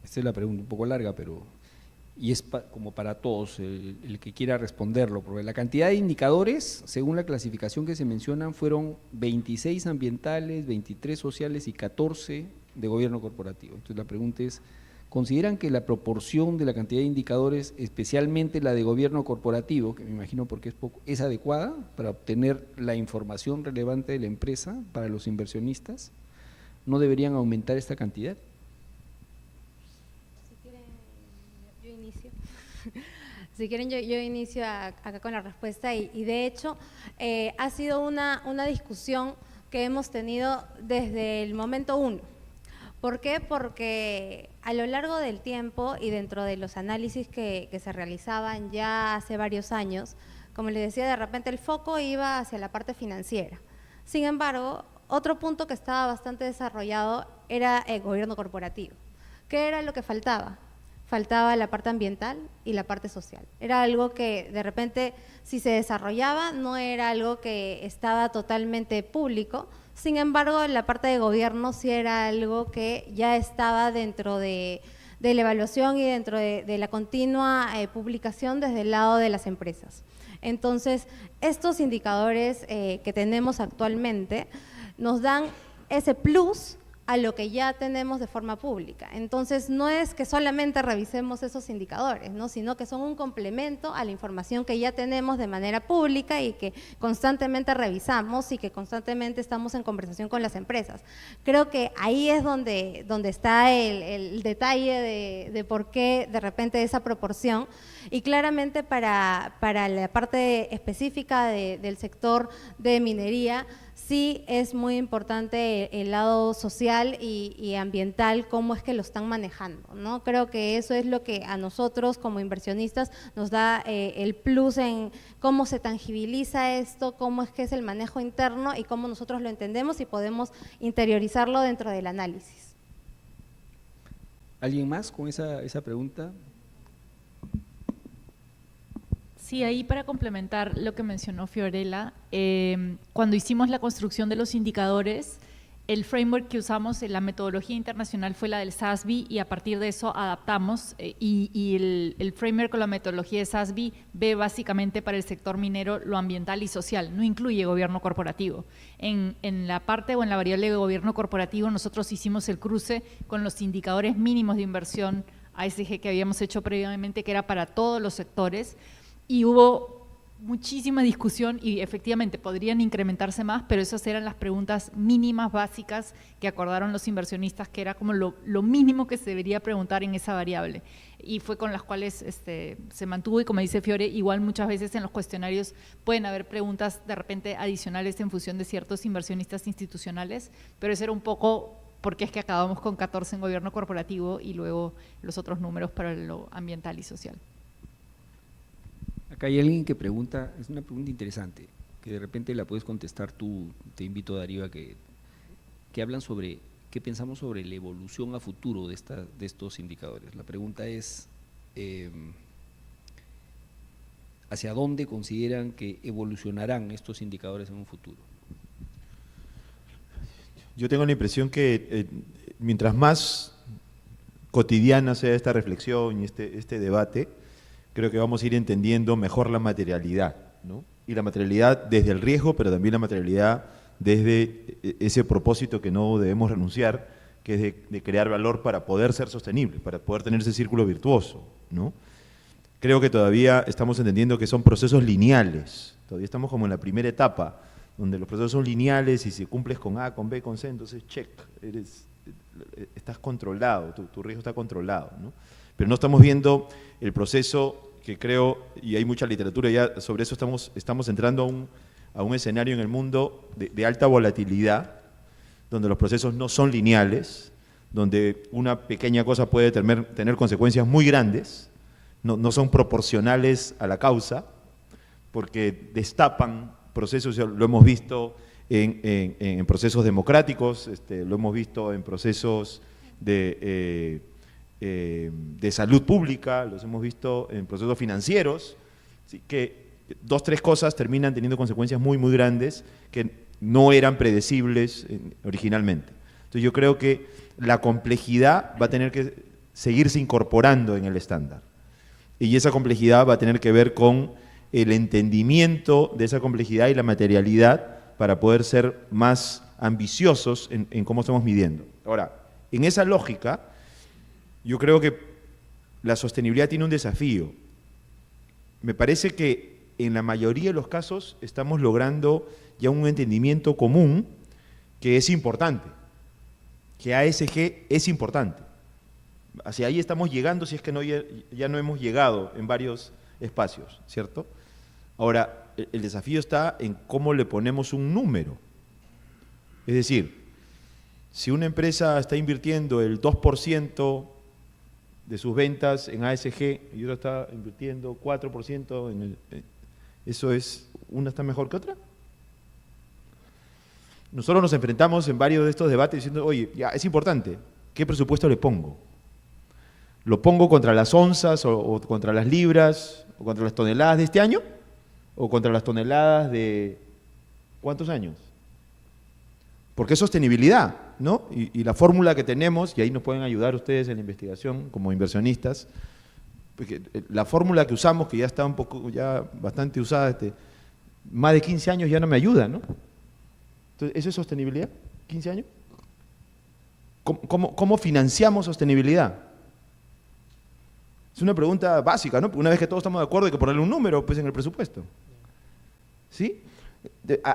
esta es la pregunta un poco larga, pero y es como para todos, el que quiera responderlo, porque la cantidad de indicadores, según la clasificación que se mencionan, fueron 26 ambientales, 23 sociales y 14 de gobierno corporativo. Entonces la pregunta es, ¿consideran que la proporción de la cantidad de indicadores, especialmente la de gobierno corporativo, que me imagino porque es poco, es adecuada para obtener la información relevante de la empresa para los inversionistas? ¿No deberían aumentar esta cantidad? Si quieren, yo inicio acá con la respuesta y de hecho ha sido una discusión que hemos tenido desde el momento uno. ¿Por qué? Porque a lo largo del tiempo y dentro de los análisis que se realizaban ya hace varios años, como les decía, de repente el foco iba hacia la parte financiera. Sin embargo, otro punto que estaba bastante desarrollado era el gobierno corporativo. ¿Qué era lo que faltaba? Faltaba la parte ambiental y la parte social. Era algo que de repente, si se desarrollaba, no era algo que estaba totalmente público. Sin embargo, la parte de gobierno sí era algo que ya estaba dentro de la evaluación y dentro de la continua publicación desde el lado de las empresas. Entonces, estos indicadores que tenemos actualmente nos dan ese plus a lo que ya tenemos de forma pública. Entonces, no es que solamente revisemos esos indicadores, ¿no? Sino que son un complemento a la información que ya tenemos de manera pública y que constantemente revisamos y que constantemente estamos en conversación con las empresas. Creo que ahí es donde está el detalle de por qué de repente esa proporción, y claramente para la parte específica del sector de minería, sí es muy importante el lado social y ambiental, cómo es que lo están manejando, ¿no? Creo que eso es lo que a nosotros como inversionistas nos da el plus en cómo se tangibiliza esto, cómo es que es el manejo interno y cómo nosotros lo entendemos y podemos interiorizarlo dentro del análisis. ¿Alguien más con esa pregunta? Sí, ahí para complementar lo que mencionó Fiorella, cuando hicimos la construcción de los indicadores, el framework que usamos, la metodología internacional fue la del SASB y a partir de eso adaptamos y el framework o la metodología de SASB ve básicamente para el sector minero lo ambiental y social, no incluye gobierno corporativo. En la parte o en la variable de gobierno corporativo nosotros hicimos el cruce con los indicadores mínimos de inversión ASG que habíamos hecho previamente, que era para todos los sectores, y hubo muchísima discusión y efectivamente podrían incrementarse más, pero esas eran las preguntas mínimas básicas que acordaron los inversionistas, que era como lo mínimo que se debería preguntar en esa variable, y fue con las cuales se mantuvo. Y como dice Fiore, igual muchas veces en los cuestionarios pueden haber preguntas de repente adicionales en función de ciertos inversionistas institucionales, pero eso era un poco porque es que acabamos con 14 en gobierno corporativo y luego los otros números para lo ambiental y social. Acá hay alguien que pregunta, es una pregunta interesante, que de repente la puedes contestar tú, te invito, Darío, a que hablan sobre qué pensamos sobre la evolución a futuro de estos indicadores. La pregunta es, ¿hacia dónde consideran que evolucionarán estos indicadores en un futuro? Yo tengo la impresión que mientras más cotidiana sea esta reflexión y este debate, creo que vamos a ir entendiendo mejor la materialidad, ¿no? Y la materialidad desde el riesgo, pero también la materialidad desde ese propósito que no debemos renunciar, que es de crear valor para poder ser sostenible, para poder tener ese círculo virtuoso, ¿no? Creo que todavía estamos entendiendo que son procesos lineales, todavía estamos como en la primera etapa, donde los procesos son lineales y si cumples con A, con B, con C, entonces check, estás controlado, tu riesgo está controlado, ¿no? Pero no estamos viendo el proceso que creo, y hay mucha literatura ya sobre eso, estamos entrando a un escenario en el mundo de alta volatilidad, donde los procesos no son lineales, donde una pequeña cosa puede tener consecuencias muy grandes, no son proporcionales a la causa, porque destapan procesos, lo hemos visto en procesos democráticos, lo hemos visto en procesos de salud pública, los hemos visto en procesos financieros, ¿sí? Que 2 o 3 cosas terminan teniendo consecuencias muy, muy grandes que no eran predecibles originalmente. Entonces yo creo que la complejidad va a tener que seguirse incorporando en el estándar. Y esa complejidad va a tener que ver con el entendimiento de esa complejidad y la materialidad para poder ser más ambiciosos en cómo estamos midiendo. Ahora, en esa lógica, yo creo que la sostenibilidad tiene un desafío. Me parece que en la mayoría de los casos estamos logrando ya un entendimiento común que es importante, que ASG es importante. Hacia ahí estamos llegando, si es que ya no hemos llegado en varios espacios, ¿cierto? Ahora, el desafío está en cómo le ponemos un número. Es decir, si una empresa está invirtiendo el 2% de sus ventas en ASG y otra está invirtiendo 4% ¿eso es, una está mejor que otra? Nosotros nos enfrentamos en varios de estos debates diciendo, oye, ya es importante, ¿qué presupuesto le pongo? ¿Lo pongo contra las onzas o contra las libras o contra las toneladas de este año? ¿O contra las toneladas de cuántos años? Porque es sostenibilidad, ¿no? Y la fórmula que tenemos, y ahí nos pueden ayudar ustedes en la investigación como inversionistas, porque la fórmula que usamos, que ya está un poco, ya bastante usada, más de 15 años ya no me ayuda, ¿no? Entonces, ¿eso es sostenibilidad? ¿15 años? ¿Cómo financiamos sostenibilidad? Es una pregunta básica, ¿no? Porque una vez que todos estamos de acuerdo hay que ponerle un número pues, en el presupuesto. ¿Sí?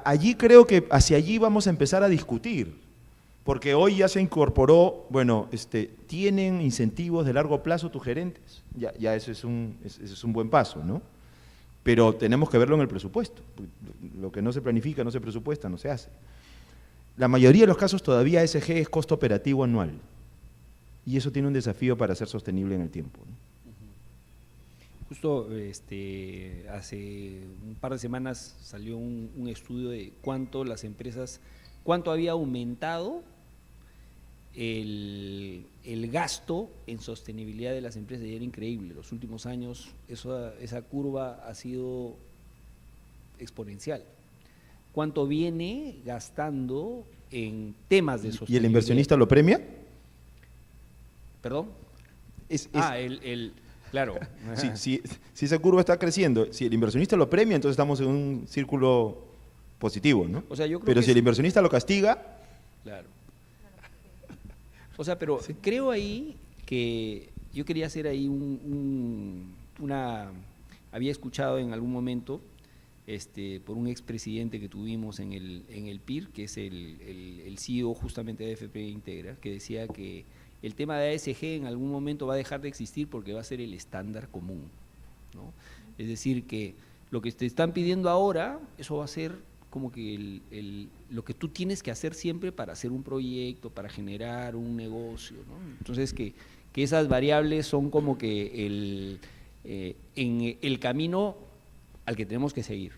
Allí creo que hacia allí vamos a empezar a discutir, porque hoy ya se incorporó, bueno, ¿tienen incentivos de largo plazo tus gerentes? Ya eso es un buen paso, ¿no? Pero tenemos que verlo en el presupuesto. Lo que no se planifica, no se presupuesta, no se hace. La mayoría de los casos todavía ASG es costo operativo anual, y eso tiene un desafío para ser sostenible en el tiempo, ¿no? Justo hace un par de semanas salió un estudio de cuánto había aumentado el gasto en sostenibilidad de las empresas, y era increíble. Los últimos años esa curva ha sido exponencial. ¿Cuánto viene gastando en temas de sostenibilidad. ¿Y el inversionista lo premia? ¿Perdón? Claro. Si esa curva está creciendo, si el inversionista lo premia, entonces estamos en un círculo positivo, ¿no? O sea, yo creo pero que si el inversionista lo castiga… Claro. O sea, pero sí, creo ahí que yo quería hacer ahí había escuchado en algún momento por un expresidente que tuvimos en el PIR, que es el CEO justamente de AFP Integra, que decía que el tema de ASG en algún momento va a dejar de existir porque va a ser el estándar común, ¿no? Es decir, que lo que te están pidiendo ahora, eso va a ser como que lo que tú tienes que hacer siempre para hacer un proyecto, para generar un negocio, ¿no? Entonces, que esas variables son como que en el camino al que tenemos que seguir.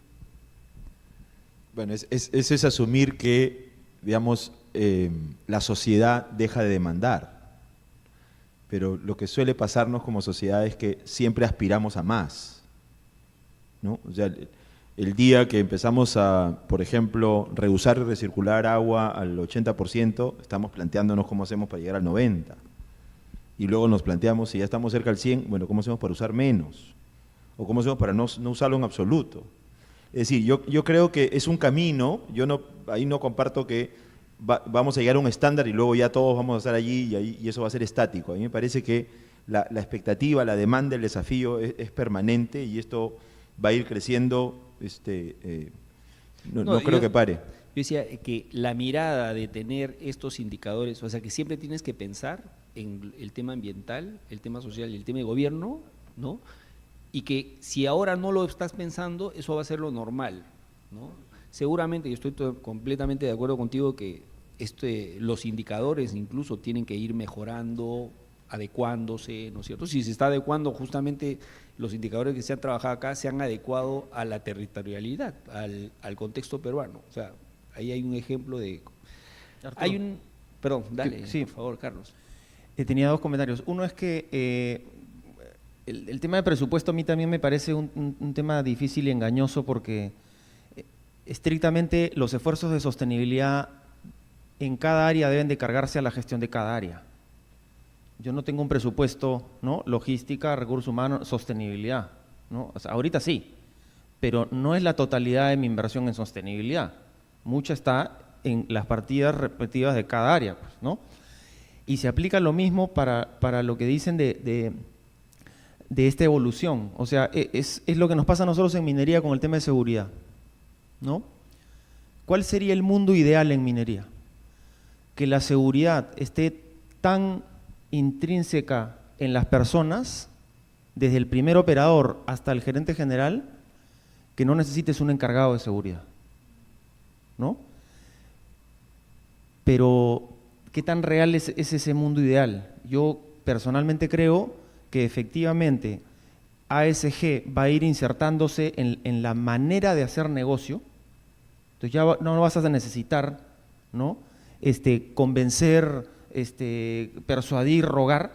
Bueno, eso es asumir que, digamos, la sociedad deja de demandar. Pero lo que suele pasarnos como sociedad es que siempre aspiramos a más, ¿no? O sea, el día que empezamos a, por ejemplo, reusar y recircular agua al 80%, estamos planteándonos cómo hacemos para llegar al 90%. Y luego nos planteamos, si ya estamos cerca del 100%, bueno, ¿cómo hacemos para usar menos? ¿O cómo hacemos para no usarlo en absoluto? Es decir, yo creo que es un camino, ahí no comparto que vamos a llegar a un estándar y luego ya todos vamos a estar allí y eso va a ser estático. A mí me parece que la expectativa, la demanda, el desafío es permanente y esto va a ir creciendo, no creo que pare. Yo decía que la mirada de tener estos indicadores, o sea, que siempre tienes que pensar en el tema ambiental, el tema social y el tema de gobierno, ¿no? Y que si ahora no lo estás pensando, eso va a ser lo normal, ¿no? Seguramente, y estoy completamente de acuerdo contigo, que los indicadores incluso tienen que ir mejorando, adecuándose, ¿no es cierto? Si se está adecuando, justamente los indicadores que se han trabajado acá se han adecuado a la territorialidad, al contexto peruano. O sea, ahí hay un ejemplo de… Perdón, dale, sí, por favor, Carlos. Tenía dos comentarios. Uno es que el tema de presupuesto a mí también me parece un tema difícil y engañoso porque estrictamente los esfuerzos de sostenibilidad en cada área deben de cargarse a la gestión de cada área. Yo no tengo un presupuesto, ¿no? Logística, recursos humanos, sostenibilidad, ¿no? O sea, ahorita sí, pero no es la totalidad de mi inversión en sostenibilidad. Mucha está en las partidas respectivas de cada área, pues, ¿no? Y se aplica lo mismo para lo que dicen de esta evolución. O sea, es lo que nos pasa a nosotros en minería con el tema de seguridad, ¿no? ¿Cuál sería el mundo ideal en minería? Que la seguridad esté tan intrínseca en las personas, desde el primer operador hasta el gerente general, que no necesites un encargado de seguridad, ¿no? Pero, ¿qué tan real es ese mundo ideal? Yo personalmente creo que efectivamente ASG va a ir insertándose en la manera de hacer negocio. Entonces ya no vas a necesitar, ¿no? Convencer, persuadir, rogar,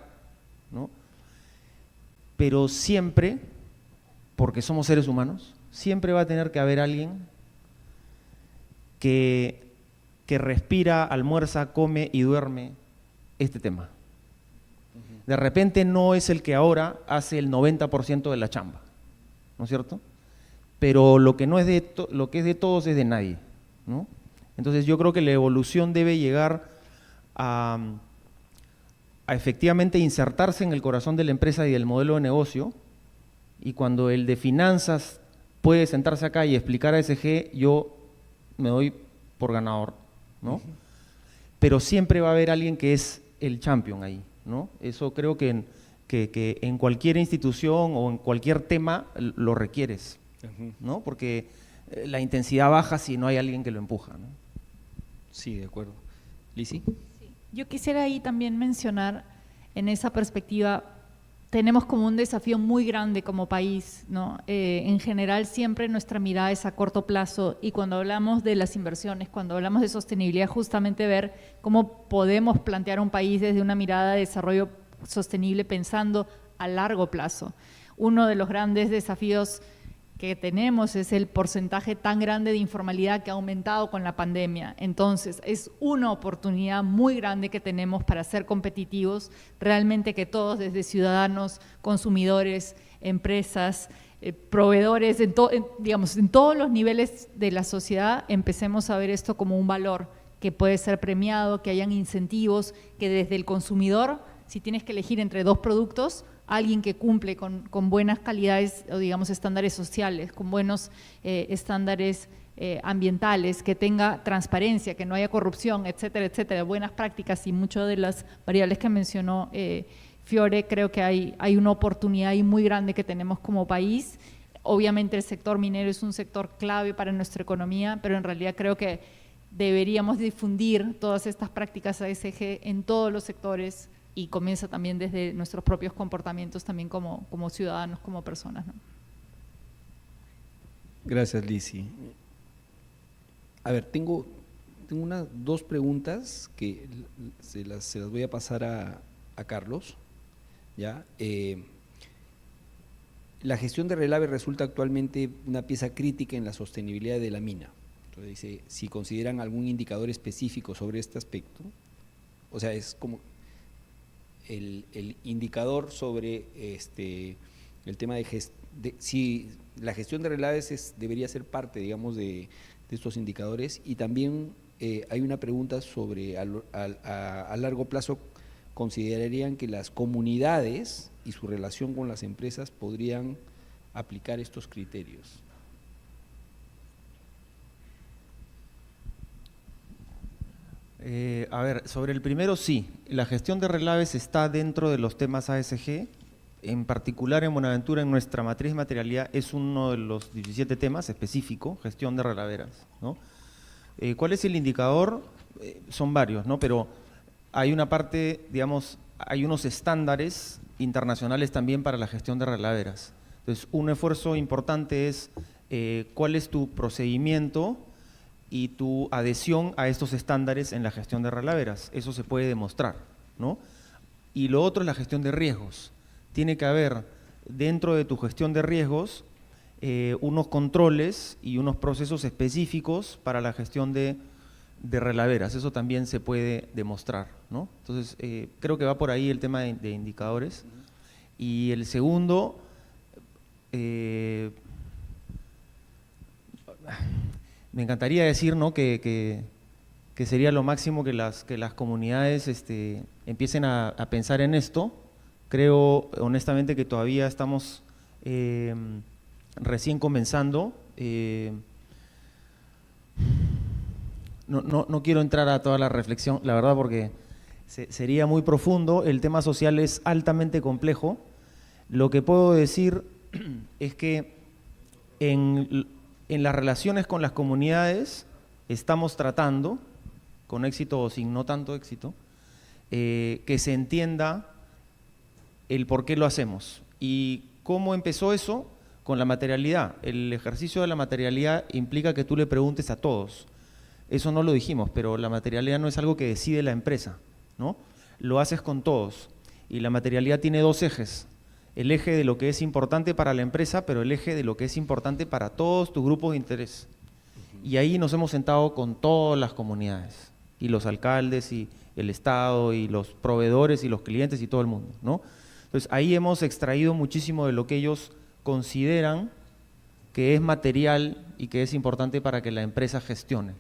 ¿no? Pero siempre, porque somos seres humanos, siempre va a tener que haber alguien que respira, almuerza, come y duerme este tema. De repente no es el que ahora hace el 90% de la chamba, ¿no es cierto? Pero lo que es de todos es de nadie, ¿no? Entonces yo creo que la evolución debe llegar a efectivamente insertarse en el corazón de la empresa y del modelo de negocio, y cuando el de finanzas puede sentarse acá y explicar a ASG, yo me doy por ganador, ¿no? Pero siempre va a haber alguien que es el champion ahí, ¿no? Eso creo que en cualquier institución o en cualquier tema lo requieres, ¿no? Porque la intensidad baja si no hay alguien que lo empuja, ¿no? Sí, de acuerdo. ¿Lisi? Sí. Yo quisiera ahí también mencionar, en esa perspectiva, tenemos como un desafío muy grande como país, ¿no? En general siempre nuestra mirada es a corto plazo, y cuando hablamos de las inversiones, cuando hablamos de sostenibilidad, justamente ver cómo podemos plantear un país desde una mirada de desarrollo sostenible pensando a largo plazo. Uno de los grandes desafíos que tenemos es el porcentaje tan grande de informalidad que ha aumentado con la pandemia. Entonces, es una oportunidad muy grande que tenemos para ser competitivos, realmente que todos, desde ciudadanos, consumidores, empresas, proveedores, digamos, en todos los niveles de la sociedad, empecemos a ver esto como un valor que puede ser premiado, que hayan incentivos, que desde el consumidor, si tienes que elegir entre dos productos, alguien que cumple con buenas calidades o digamos estándares sociales, con buenos estándares ambientales, que tenga transparencia, que no haya corrupción, etcétera, etcétera, buenas prácticas y muchas de las variables que mencionó Fiore, creo que hay una oportunidad ahí muy grande que tenemos como país. Obviamente el sector minero es un sector clave para nuestra economía, pero en realidad creo que deberíamos difundir todas estas prácticas ASG en todos los sectores y comienza también desde nuestros propios comportamientos también como ciudadanos, como personas, ¿no? Gracias, Lizzy. A ver, tengo dos preguntas que se las voy a pasar a Carlos, ¿ya? La gestión de relave resulta actualmente una pieza crítica en la sostenibilidad de la mina. Entonces dice, si consideran algún indicador específico sobre este aspecto, o sea, es como el indicador sobre el tema de si la gestión de relaves debería ser parte, digamos, de estos indicadores. Y también hay una pregunta sobre a largo plazo, ¿considerarían que las comunidades y su relación con las empresas podrían aplicar estos criterios? A ver, sobre el primero sí, la gestión de relaves está dentro de los temas ASG, en particular en Buenaventura, en nuestra matriz materialidad, es uno de los 17 temas específico, gestión de relaveras, ¿no? ¿Cuál es el indicador? Son varios, ¿no? Pero hay una parte, digamos, hay unos estándares internacionales también para la gestión de relaveras. Entonces, un esfuerzo importante es cuál es tu procedimiento y tu adhesión a estos estándares en la gestión de relaveras. Eso se puede demostrar, ¿no? Y lo otro es la gestión de riesgos. Tiene que haber dentro de tu gestión de riesgos unos controles y unos procesos específicos para la gestión de relaveras. Eso también se puede demostrar, ¿no? Entonces, creo que va por ahí el tema de indicadores. Y el segundo, me encantaría decir, ¿no?, que sería lo máximo que las comunidades empiecen a pensar en esto. Creo honestamente que todavía estamos recién comenzando. No quiero entrar a toda la reflexión, la verdad, porque sería muy profundo. El tema social es altamente complejo. Lo que puedo decir es que en las relaciones con las comunidades estamos tratando, con éxito o sin no tanto éxito, que se entienda el por qué lo hacemos. ¿Y cómo empezó eso? Con la materialidad. El ejercicio de la materialidad implica que tú le preguntes a todos. Eso no lo dijimos, pero la materialidad no es algo que decide la empresa, ¿no? Lo haces con todos. Y la materialidad tiene dos ejes. El eje de lo que es importante para la empresa, pero el eje de lo que es importante para todos tus grupos de interés. Y ahí nos hemos sentado con todas las comunidades, y los alcaldes, y el Estado, y los proveedores, y los clientes, y todo el mundo, ¿no? Entonces, ahí hemos extraído muchísimo de lo que ellos consideran que es material y que es importante para que la empresa gestione.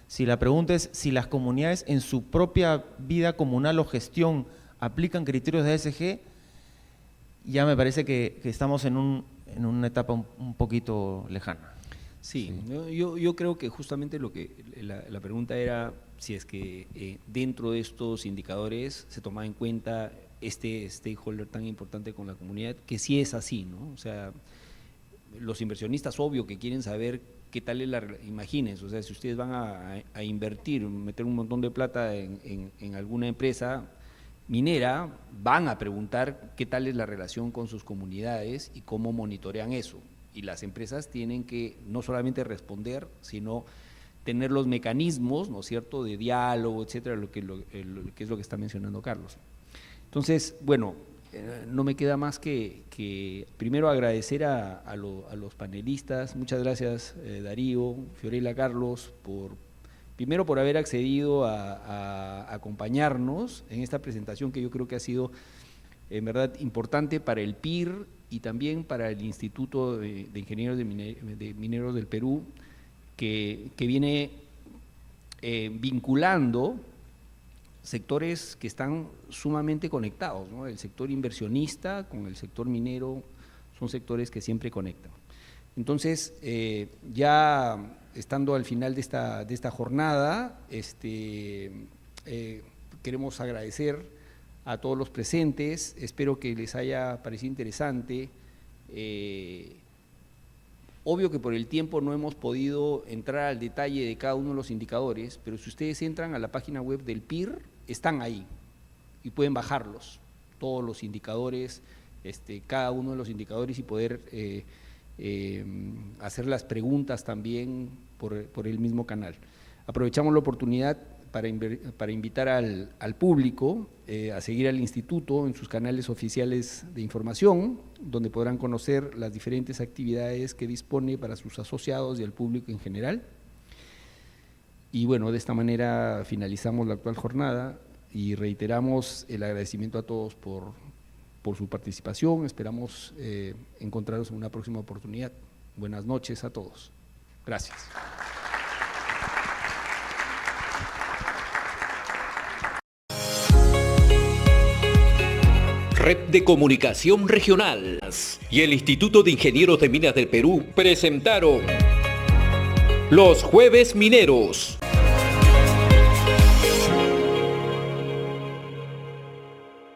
Si la pregunta es si las comunidades en su propia vida comunal o gestión aplican criterios de ASG, ya me parece que estamos en una etapa un poquito lejana. Sí, sí. Yo creo que justamente lo que la pregunta era si es que dentro de estos indicadores se tomaba en cuenta este stakeholder tan importante con la comunidad, que sí es así, ¿no? O sea, los inversionistas, obvio que quieren saber qué tal es imagínense, o sea, si ustedes van a invertir, meter un montón de plata en alguna empresa minera, van a preguntar qué tal es la relación con sus comunidades y cómo monitorean eso. Y las empresas tienen que no solamente responder, sino tener los mecanismos, ¿no es cierto?, de diálogo, etcétera, que es lo que está mencionando Carlos. Entonces, bueno, no me queda más que primero agradecer a los panelistas. Muchas gracias, Darío, Fiorella, Carlos, primero por haber accedido a acompañarnos en esta presentación que yo creo que ha sido en verdad importante para el PIR y también para el Instituto de Ingenieros de Mineros del Perú, que viene vinculando sectores que están sumamente conectados, ¿no? El sector inversionista con el sector minero son sectores que siempre conectan. Entonces, ya estando al final de esta jornada, queremos agradecer a todos los presentes, espero que les haya parecido interesante. Obvio que por el tiempo no hemos podido entrar al detalle de cada uno de los indicadores, pero si ustedes entran a la página web del PIR, están ahí y pueden bajarlos, todos los indicadores, cada uno de los indicadores y poder hacer las preguntas también por el mismo canal. Aprovechamos la oportunidad para invitar al público a seguir al Instituto en sus canales oficiales de información, donde podrán conocer las diferentes actividades que dispone para sus asociados y al público en general. Y bueno, de esta manera finalizamos la actual jornada y reiteramos el agradecimiento a todos por su participación. Esperamos encontrarnos en una próxima oportunidad. Buenas noches a todos. Gracias. Red de Comunicación Regional y el Instituto de Ingenieros de Minas del Perú presentaron Los Jueves Mineros.